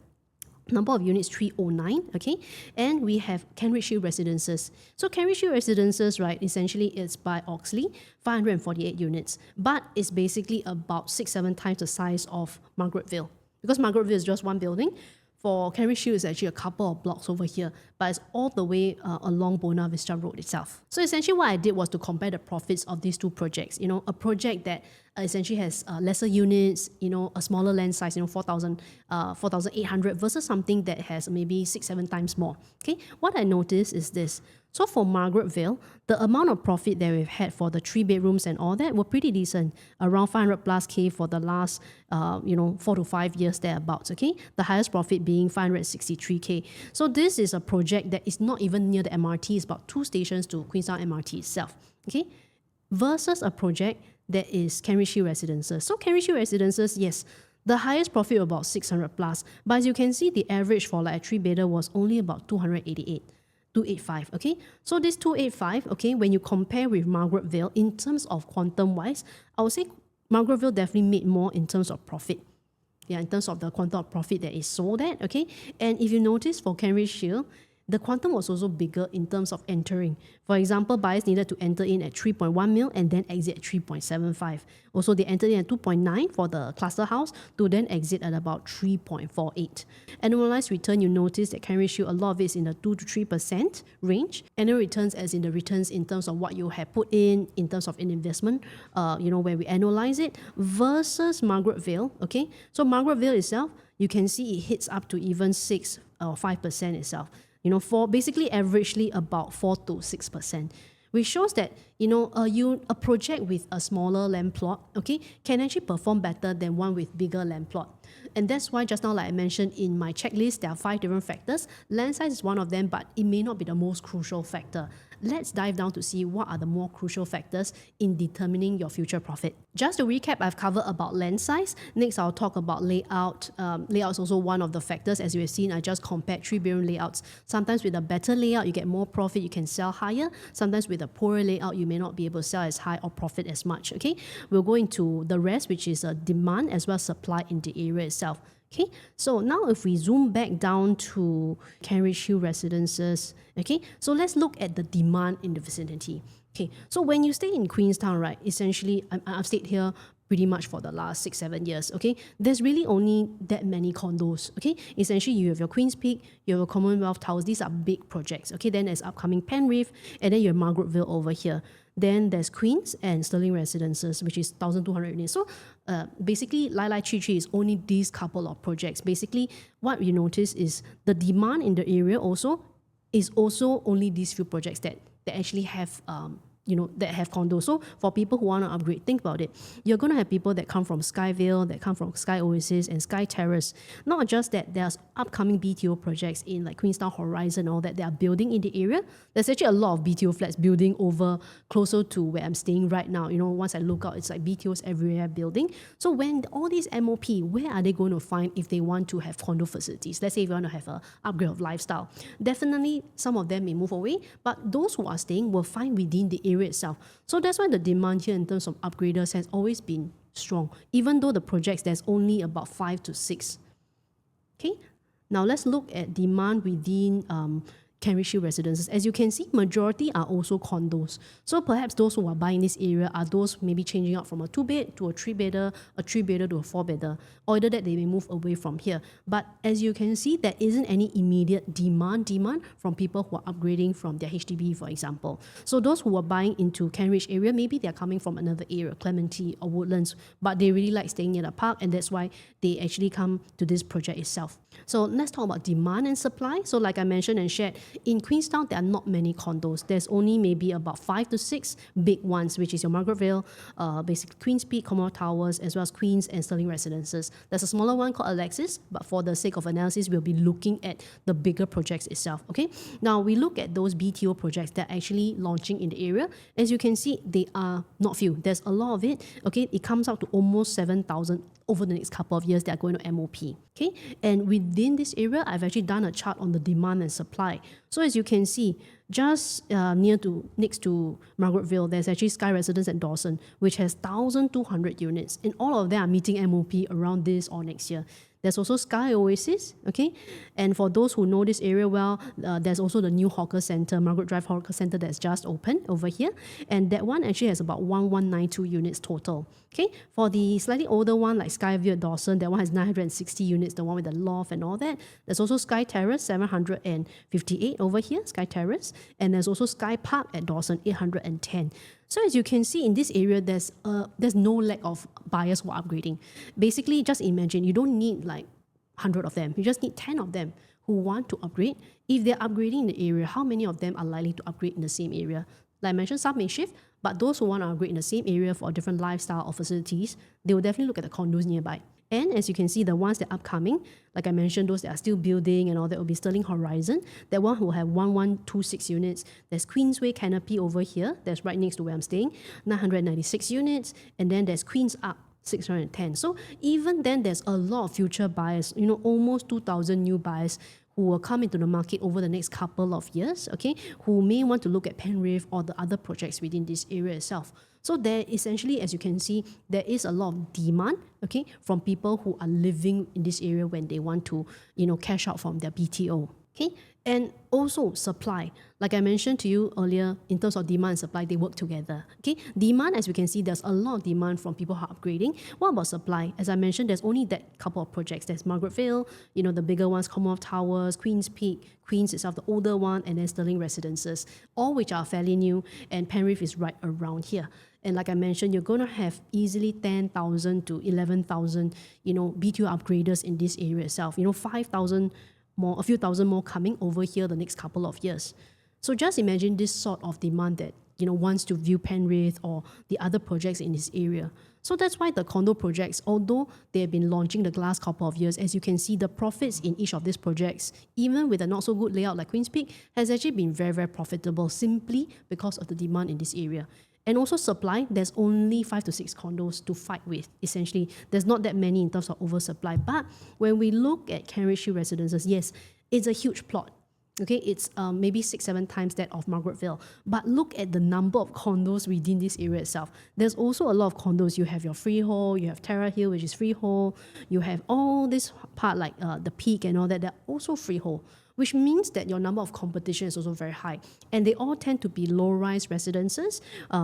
Number of units 309, okay? And we have Cambridge Hill Residences. So Cambridge Hill Residences, right, essentially it's by Oxley, 548 units, but it's basically about 6-7 times the size of Margaretville. Because Margaretville is just one building, for Cambridge Hill is actually a couple of blocks over here, but it's all the way along Buona Vista Road itself. So essentially what I did was to compare the profits of these 2 projects. A project that essentially has lesser units, a smaller land size, 4,800 versus something that has maybe 6-7 times more. Okay, what I noticed is this. So for Margaretville, the amount of profit that we've had for the 3 bedrooms and all that were pretty decent, around 500 plus K for the last 4 to 5 years thereabouts. Okay, the highest profit being 563K. So this is a project that is not even near the MRT. It's about 2 stations to Queenstown MRT itself. Okay, versus a project that is Cambridge Hill Residences. So Cambridge Hill Residences, yes, the highest profit about 600 plus, but as you can see, the average for like a 3-bedder was only about 285, okay? So this 285, okay, when you compare with Margaretville, in terms of quantum wise, I would say Margaretville definitely made more in terms of profit. Yeah, in terms of the quantum of profit that is sold at, okay? And if you notice for Cambridge Hill, the quantum was also bigger in terms of entering. For example, buyers needed to enter in at 3.1 mil and then exit at 3.75. Also, they entered in at 2.9 for the cluster house to then exit at about 3.48. Annualized return, you notice that Cambridge Hill, a lot of it is in the 2 to 3% range. Annual returns as in the returns in terms of what you have put in terms of an investment, where we analyze it, versus Margaretville, okay? So Margaretville itself, you can see it hits up to even 6 or 5% itself. For basically averagely about 4 to 6%, which shows that a project with a smaller land plot, okay, can actually perform better than one with bigger land plot. And that's why just now, like I mentioned in my checklist, there are 5 different factors. Land size is one of them, but it may not be the most crucial factor. Let's dive down to see what are the more crucial factors in determining your future profit. Just to recap, I've covered about land size. Next, I'll talk about layout. Layout is also one of the factors. As you have seen, I just compared 3-bedroom layouts. Sometimes with a better layout, you get more profit, you can sell higher. Sometimes with a poorer layout, you may not be able to sell as high or profit as much. Okay, we'll go into the rest, which is demand as well as supply in the area itself. Okay, so now if we zoom back down to Cambridge Hill Residences, okay, so let's look at the demand in the vicinity. Okay, so when you stay in Queenstown, right, essentially, I've stayed here pretty much for the last 6-7 years, okay? There's really only that many condos, okay? Essentially, you have your Queens Peak, you have your Commonwealth Towers. These are big projects, okay? Then there's upcoming Penrith, and then you have Margaretville over here. Then there's Queens and Stirling Residences, which is 1,200 units. So basically, Lai Lai Chi Chi is only these couple of projects. Basically, what you notice is the demand in the area also is also only these few projects that actually have that have condos. So for people who want to upgrade, think about it. You're going to have people that come from Skyville, that come from Sky Oasis and Sky Terrace. Not just that, there's upcoming BTO projects in like Queenstown Horizon and all that they are building in the area. There's actually a lot of BTO flats building over closer to where I'm staying right now. Once I look out, it's like BTOs everywhere building. So when all these MOP, where are they going to find if they want to have condo facilities? Let's say if you want to have an upgrade of lifestyle. Definitely some of them may move away, but those who are staying will find within the area itself. So that's why the demand here in terms of upgraders has always been strong, even though the projects there's only about 5 to 6. Okay, now let's look at demand within Queens Peak Residences. As you can see, majority are also condos. So perhaps those who are buying this area are those maybe changing out from a 2-bed to a 3-bedder, a 3-bedder to a 4-bedder, or either that they may move away from here. But as you can see, there isn't any immediate demand from people who are upgrading from their HDB, for example. So those who are buying into Cambridge area, maybe they're coming from another area, Clementi or Woodlands, but they really like staying near the park, and that's why they actually come to this project itself. So let's talk about demand and supply. So like I mentioned and shared, in Queenstown, there are not many condos. There's only maybe about 5 to 6 big ones, which is your Margaretville, basically Queens Peak Commonwealth Towers, as well as Queens and Stirling Residences. There's a smaller one called Alexis, but for the sake of analysis, we'll be looking at the bigger projects itself, okay? Now, we look at those BTO projects that are actually launching in the area. As you can see, they are not few. There's a lot of it, okay? It comes out to almost 7,000 over the next couple of years that are going to MOP, okay? And within this area, I've actually done a chart on the demand and supply. So as you can see, just next to Margaretville, there's actually Sky Residence at Dawson, which has 1,200 units, and all of them are meeting MOP around this or next year. There's also Sky Oasis, okay? And for those who know this area well, there's also the new hawker center, Margaret Drive Hawker Center, that's just opened over here. And that one actually has about 1,192 units total, okay? For the slightly older one, like Skyview at Dawson, that one has 960 units, the one with the loft and all that. There's also Sky Terrace, 758 over here, Sky Terrace. And there's also Sky Park at Dawson, 810. So as you can see in this area, there's no lack of buyers who are upgrading. Basically, just imagine you don't need like 100 of them. You just need 10 of them who want to upgrade. If they're upgrading in the area, how many of them are likely to upgrade in the same area? Like I mentioned, some may shift, but those who want to upgrade in the same area for a different lifestyle or facilities, they will definitely look at the condos nearby. And as you can see, the ones that are upcoming, like I mentioned, those that are still building and all that will be Stirling Horizon. That one will have 1,126 units. There's Queensway Canopy over here. That's right next to where I'm staying, 996 units. And then there's Queens Up, 610. So even then, there's a lot of future buyers, almost 2,000 new buyers who will come into the market over the next couple of years, okay, who may want to look at Penrith or the other projects within this area itself. So there essentially, as you can see, there is a lot of demand, okay, from people who are living in this area when they want to, cash out from their BTO, okay? And also supply. Like I mentioned to you earlier, in terms of demand and supply, they work together, okay? Demand, as you can see, there's a lot of demand from people who are upgrading. What about supply? As I mentioned, there's only that couple of projects. There's Margaretville, the bigger ones, Commonwealth Towers, Queens Peak, Queens itself, the older one, and then Stirling Residences, all which are fairly new, and Penrith is right around here. And like I mentioned, you're going to have easily 10,000 to 11,000, BTO upgraders in this area itself. 5,000 more, a few thousand more coming over here the next couple of years. So just imagine this sort of demand that, wants to view Penrith or the other projects in this area. So that's why the condo projects, although they have been launching the last couple of years, as you can see, the profits in each of these projects, even with a not so good layout like Queens Peak, has actually been very, very profitable simply because of the demand in this area. And also supply, there's only 5 to 6 condos to fight with, essentially. There's not that many in terms of oversupply. But when we look at Queens Peak Residences, yes, it's a huge plot. Okay, it's maybe 6-7 times that of Margaretville. But look at the number of condos within this area itself. There's also a lot of condos. You have your freehold, you have Terra Hill, which is freehold. You have all this part like the Peak and all that, they're also freehold, which means that your number of competition is also very high. And they all tend to be low-rise residences,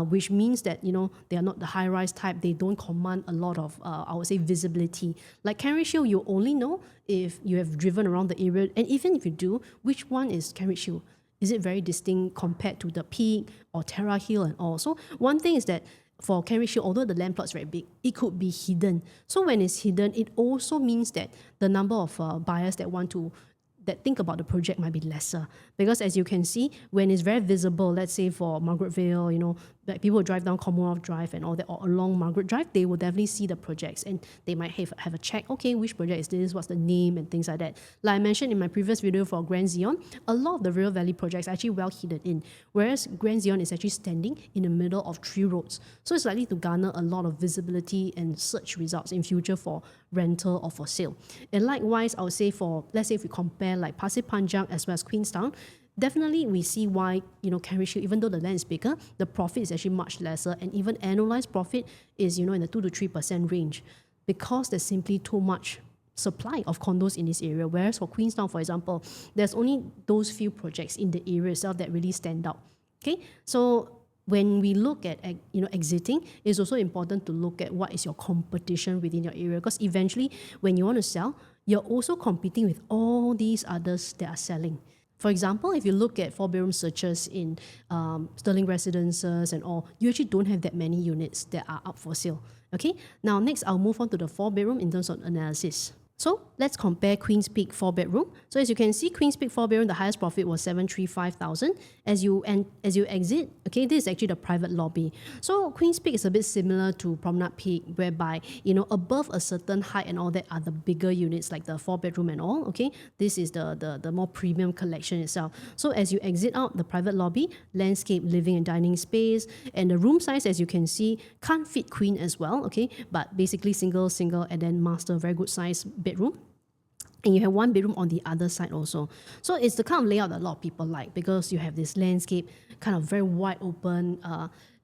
which means that, they are not the high-rise type. They don't command a lot of, I would say, visibility. Like Cambridge Hill, you only know if you have driven around the area. And even if you do, which one is Cambridge Hill? Is it very distinct compared to the Peak or Terra Hill and all? So one thing is that for Cambridge Hill, although the land plot is very big, it could be hidden. So when it's hidden, it also means that the number of buyers that think about the project might be lesser. Because as you can see, when it's very visible, let's say for Margaretville, like people drive down Commonwealth Drive and all that, or along Margaret Drive, they will definitely see the projects and they might have a check, okay, which project is this, what's the name and things like that. Like I mentioned in my previous video for Grand Zion, a lot of the River Valley projects are actually well hidden in, whereas Grand Zion is actually standing in the middle of 3 roads. So it's likely to garner a lot of visibility and search results in future for rental or for sale. And likewise, I would say let's say if we compare like Pasir Panjang as well as Queenstown, definitely we see why, Cambridge Hill, even though the land is bigger, the profit is actually much lesser, and even annualized profit is, in the 2 to 3% range, because there's simply too much supply of condos in this area, whereas for Queenstown, for example, there's only those few projects in the area itself that really stand out. Okay, so when we look at exiting, it's also important to look at what is your competition within your area, because eventually when you want to sell, you're also competing with all these others that are selling. For example, if you look at 4-bedroom searches in Stirling Residences and all, you actually don't have that many units that are up for sale. Okay, now next I'll move on to the 4-bedroom in terms of analysis. So let's compare Queens Peak 4-bedroom. So as you can see, Queens Peak 4-bedroom, the highest profit was 735,000. As you exit, okay, this is actually the private lobby. So Queens Peak is a bit similar to Promenade Peak, whereby above a certain height and all that are the bigger units like the 4-bedroom and all. Okay, this is the more premium collection itself. So as you exit out the private lobby, landscape, living and dining space, and the room size, as you can see, can't fit queen as well. Okay, but basically single, and then master, very good size bedroom. And you have 1 bedroom on the other side also. So it's the kind of layout that a lot of people like, because you have this landscape, kind of very wide open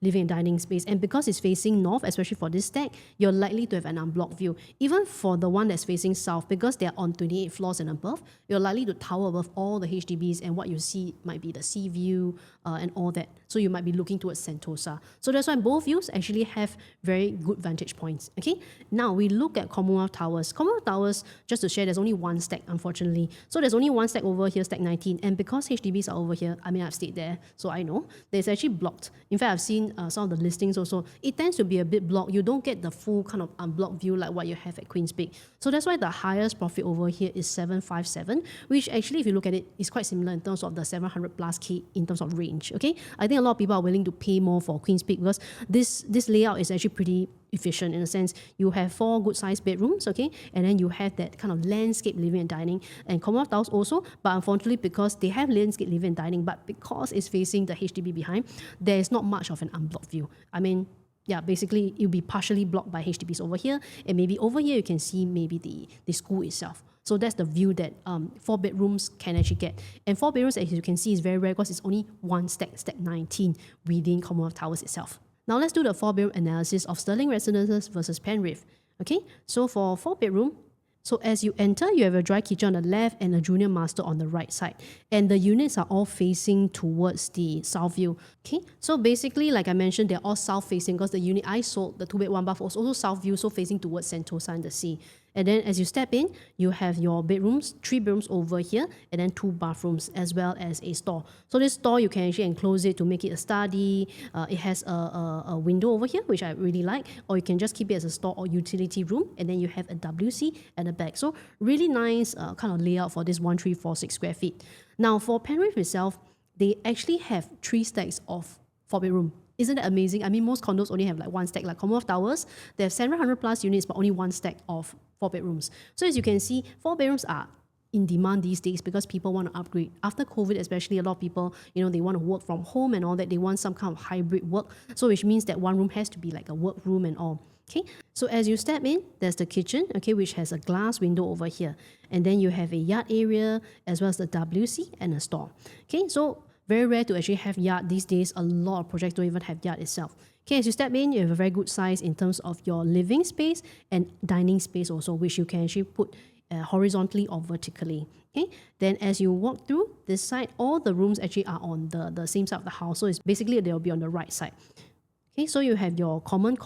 living and dining space. And because it's facing north, especially for this stack, you're likely to have an unblocked view. Even for the one that's facing south, because they're on 28 floors and above, you're likely to tower above all the HDBs, and what you see might be the sea view and all that. So you might be looking towards Sentosa. So that's why both views actually have very good vantage points. Okay, now we look at Commonwealth Towers. Commonwealth Towers, just to share, there's only one stack, unfortunately. So there's only one stack over here, stack 19. And because HDBs are over here, I mean, I've stayed there, so I know, there's actually blocked. In fact, I've seen some of the listings also. It tends to be a bit blocked. You don't get the full kind of unblocked view like what you have at Queens Peak. So that's why the highest profit over here is 757, which actually, if you look at it, is quite similar in terms of the 700 plus K in terms of range. Okay, I think a lot of people are willing to pay more for Queens Peak because this layout is actually pretty efficient in a sense. You have 4 good sized bedrooms, okay, and then you have that kind of landscape living and dining, and Commonwealth Towers also, but unfortunately because they have landscape living and dining, but because it's facing the HDB behind, there is not much of an unblocked view. I mean, yeah, basically you'll be partially blocked by HDBs over here, and maybe over here you can see maybe the school itself. So that's the view that 4 bedrooms can actually get. And 4 bedrooms, as you can see, is very rare because it's only one stack 19 within Commonwealth Towers itself. Now let's do the 4-bedroom analysis of Stirling Residences versus Penrith. Okay, so for 4-bedroom, so as you enter, you have a dry kitchen on the left and a junior master on the right side. And the units are all facing towards the south view. Okay, so basically, like I mentioned, they're all south facing because the unit I sold, the 2-bed 1-bath, was also south view, so facing towards Sentosa and the sea. And then as you step in, you have your bedrooms, 3 bedrooms over here, and then 2 bathrooms, as well as a store. So this store, you can actually enclose it to make it a study. It has a window over here, which I really like, or you can just keep it as a store or utility room, and then you have a WC at the back. So really nice kind of layout for this 1346 square feet. Now for Penrith itself, they actually have 3 stacks of 4-bedroom. Isn't that amazing? I mean, most condos only have like 1 stack. Like Commonwealth Towers, they have 700 plus units, but only 1 stack of 4 bedrooms. So as you can see, 4 bedrooms are in demand these days because people want to upgrade. After COVID, especially, a lot of people, they want to work from home and all that. They want some kind of hybrid work. So which means that one room has to be like a work room and all. Okay, so as you step in, there's the kitchen, okay, which has a glass window over here. And then you have a yard area as well as the WC and a store. Okay, so very rare to actually have yard these days. A lot of projects don't even have yard itself. Okay, as you step in, you have a very good size in terms of your living space and dining space also, which you can actually put horizontally or vertically. Okay, then as you walk through this side, all the rooms actually are on the same side of the house. So it's basically they'll be on the right side. Okay, so you have your common,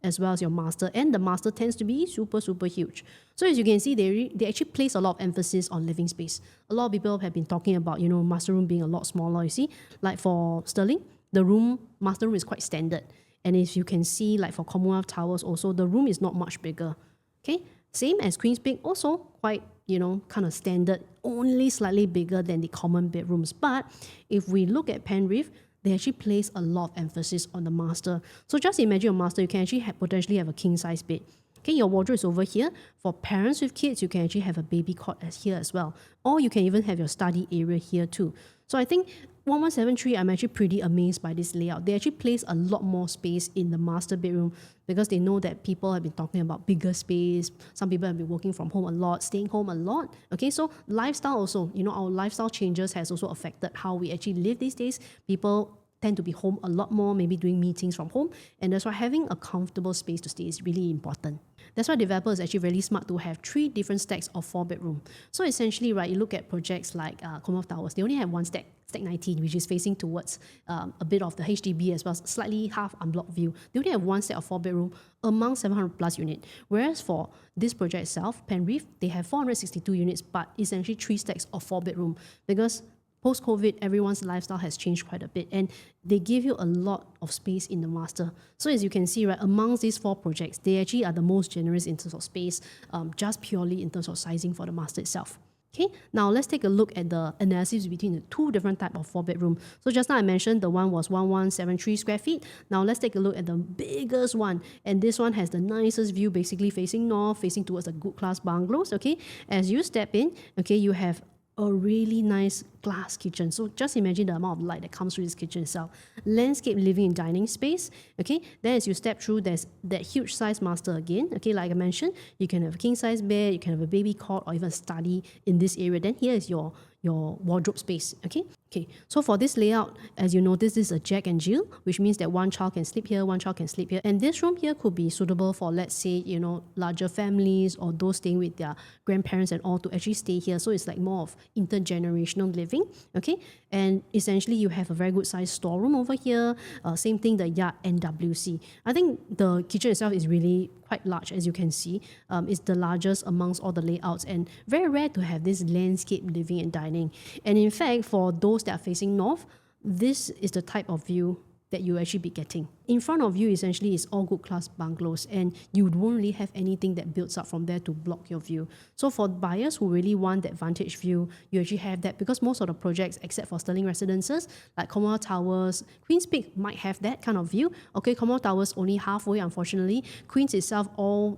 as well as your master, and the master tends to be super huge. So as you can see, they actually place a lot of emphasis on living space. A lot of people have been talking about, master room being a lot smaller, you see. Like for Stirling, the master room is quite standard. And as you can see, like for Commonwealth Towers also, the room is not much bigger. Okay, same as Queens Peak, also quite, kind of standard, only slightly bigger than the common bedrooms. But if we look at Penrith, they actually place a lot of emphasis on the master. So just imagine your master, you can actually potentially have a king-size bed. Okay, your wardrobe is over here. For parents with kids, you can actually have a baby cot here as well. Or you can even have your study area here too. So I think 1173, I'm actually pretty amazed by this layout. They actually place a lot more space in the master bedroom because they know that people have been talking about bigger space. Some people have been working from home a lot, staying home a lot. Okay, so lifestyle also, our lifestyle changes has also affected how we actually live these days. People tend to be home a lot more, maybe doing meetings from home, and that's why having a comfortable space to stay is really important. That's why developers are actually really smart to have 3 different stacks of 4-bedroom. So essentially, right, you look at projects like Commonwealth Towers, they only have one stack, stack 19, which is facing towards a bit of the HDB as well, slightly half unblocked view. They only have one stack of 4-bedroom among 700 plus unit. Whereas for this project itself, Penrith, they have 462 units, but essentially 3 stacks of 4-bedroom because post-COVID, everyone's lifestyle has changed quite a bit and they give you a lot of space in the master. So as you can see, right, amongst these 4 projects, they actually are the most generous in terms of space, just purely in terms of sizing for the master itself. Okay, now let's take a look at the analysis between the 2 different types of 4-bedroom. So just now I mentioned the one was 1173 square feet. Now let's take a look at the biggest one. And this one has the nicest view, basically facing north, facing towards the good class bungalows. Okay, as you step in, okay, you have a really nice glass kitchen. So just imagine the amount of light that comes through this kitchen itself. Landscape living and dining space. Okay, then as you step through, there's that huge size master again. Okay, like I mentioned, you can have a king size bed, you can have a baby cot or even a study in this area. Then here is your wardrobe space. Okay, so for this layout, as you notice, this is a Jack and Jill, which means that one child can sleep here, one child can sleep here. And this room here could be suitable for, let's say, larger families or those staying with their grandparents and all to actually stay here. So it's like more of intergenerational living. Okay, and essentially you have a very good sized storeroom over here. Same thing, the yard and WC. I think the kitchen itself is really quite large, as you can see. It's the largest amongst all the layouts and very rare to have this landscape living and dining. And in fact, for those that are facing north, this is the type of view that you actually be getting. In front of you, essentially, is all good class bungalows, and you won't really have anything that builds up from there to block your view. So for buyers who really want that vantage view, you actually have that because most of the projects, except for Stirling Residences, like Commonwealth Towers, Queens Peak might have that kind of view. Okay, Commonwealth Towers only halfway, unfortunately. Queens itself,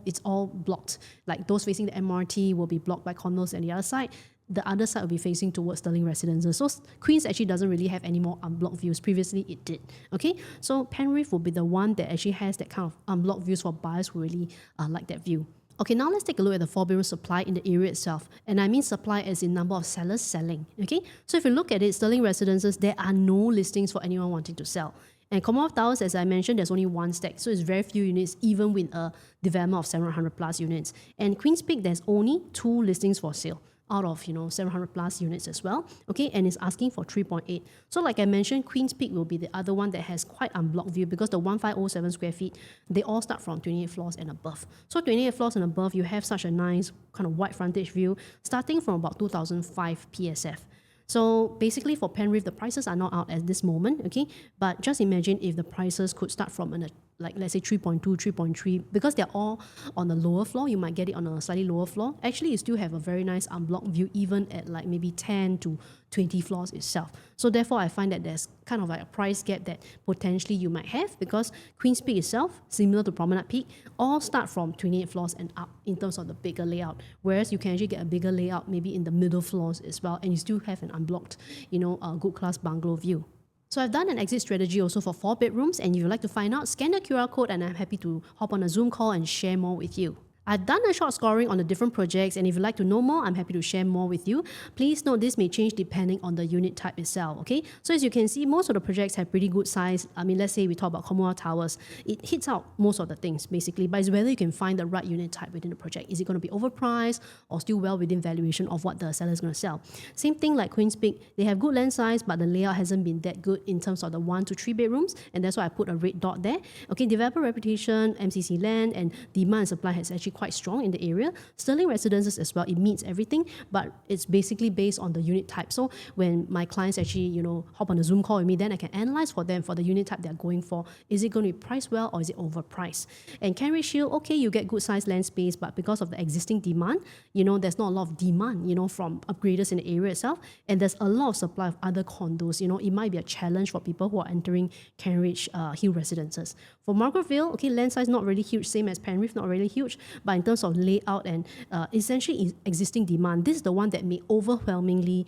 it's all blocked. Like those facing the MRT will be blocked by condos on the other side. The other side will be facing towards Stirling Residences. So Queens actually doesn't really have any more unblocked views. Previously, it did. Okay, so Penrith will be the one that actually has that kind of unblocked views for buyers who really like that view. Okay, now let's take a look at the 4-bedroom supply in the area itself. And I mean supply as in number of sellers selling. Okay, so if you look at it, Stirling Residences, there are no listings for anyone wanting to sell. And Commonwealth Towers, as I mentioned, there's only one stack, so it's very few units, even with a development of 700 plus units. And Queens Peak, there's only 2 listings for sale out of 700 plus units as well. Okay, and it's asking for 3.8. So like I mentioned, Queens Peak will be the other one that has quite unblocked view because the 1507 square feet, they all start from 28 floors and above. So 28 floors and above, you have such a nice kind of wide frontage view starting from about 2005 PSF. So basically for Penrith, the prices are not out at this moment, okay? But just imagine if the prices could start from like let's say 3.2, 3.3, because they're all on the lower floor, you might get it on a slightly lower floor. Actually, you still have a very nice unblocked view even at like maybe 10 to 20 floors itself. So therefore, I find that there's kind of like a price gap that potentially you might have because Queens Peak itself, similar to Promenade Peak, all start from 28 floors and up in terms of the bigger layout. Whereas you can actually get a bigger layout maybe in the middle floors as well, and you still have an unblocked, good class bungalow view. So I've done an exit strategy also for 4 bedrooms, and if you'd like to find out, scan the QR code and I'm happy to hop on a Zoom call and share more with you. I've done a short scoring on the different projects, and if you'd like to know more, I'm happy to share more with you. Please note this may change depending on the unit type itself, okay? So as you can see, most of the projects have pretty good size. I mean, let's say we talk about Commonwealth Towers. It hits out most of the things, basically, but it's whether you can find the right unit type within the project. Is it going to be overpriced or still well within valuation of what the seller is going to sell? Same thing like Queens Peak. They have good land size, but the layout hasn't been that good in terms of the 1 to 3 bedrooms, and that's why I put a red dot there. Okay, developer reputation, MCC land, and demand and supply has actually quite strong in the area. Stirling Residences as well, it meets everything, but it's basically based on the unit type. So when my clients actually, hop on a Zoom call with me, then I can analyze for them for the unit type they're going for. Is it going to be priced well or is it overpriced? And Canary Shield, okay, you get good size land space, but because of the existing demand, there's not a lot of demand, from upgraders in the area itself, and there's a lot of supply of other condos. It might be a challenge for people who are entering Canary Hill Residences. For Margaretville, okay, land size not really huge, same as Penrith, not really huge, but in terms of layout and essentially existing demand, this is the one that may overwhelmingly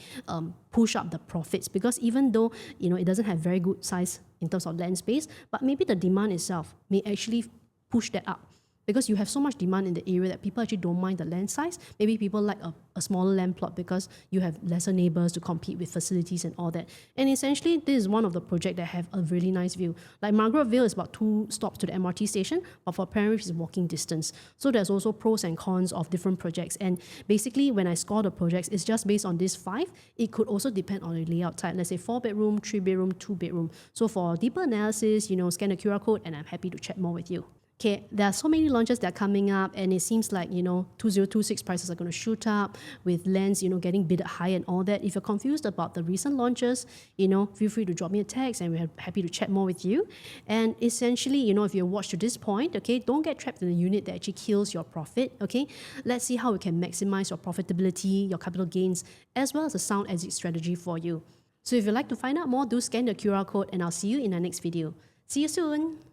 push up the profits, because even though it doesn't have very good size in terms of land space, but maybe the demand itself may actually push that up, because you have so much demand in the area that people actually don't mind the land size. Maybe people like a smaller land plot because you have lesser neighbors to compete with facilities and all that. And essentially, this is one of the projects that have a really nice view. Like Margaretville is about 2 stops to the MRT station, but for Penrith is walking distance. So there's also pros and cons of different projects. And basically, when I score the projects, it's just based on these 5. It could also depend on the layout type. Let's say 4-bedroom, 3-bedroom, 2-bedroom. So for deeper analysis, scan the QR code and I'm happy to chat more with you. Okay, there are so many launches that are coming up, and it seems like 2026 prices are going to shoot up with lands getting bid high and all that. If you're confused about the recent launches, feel free to drop me a text and we're happy to chat more with you. And essentially, if you watch to this point, okay, don't get trapped in a unit that actually kills your profit. Okay, let's see how we can maximize your profitability, your capital gains, as well as a sound exit strategy for you. So if you'd like to find out more, do scan the QR code and I'll see you in our next video. See you soon.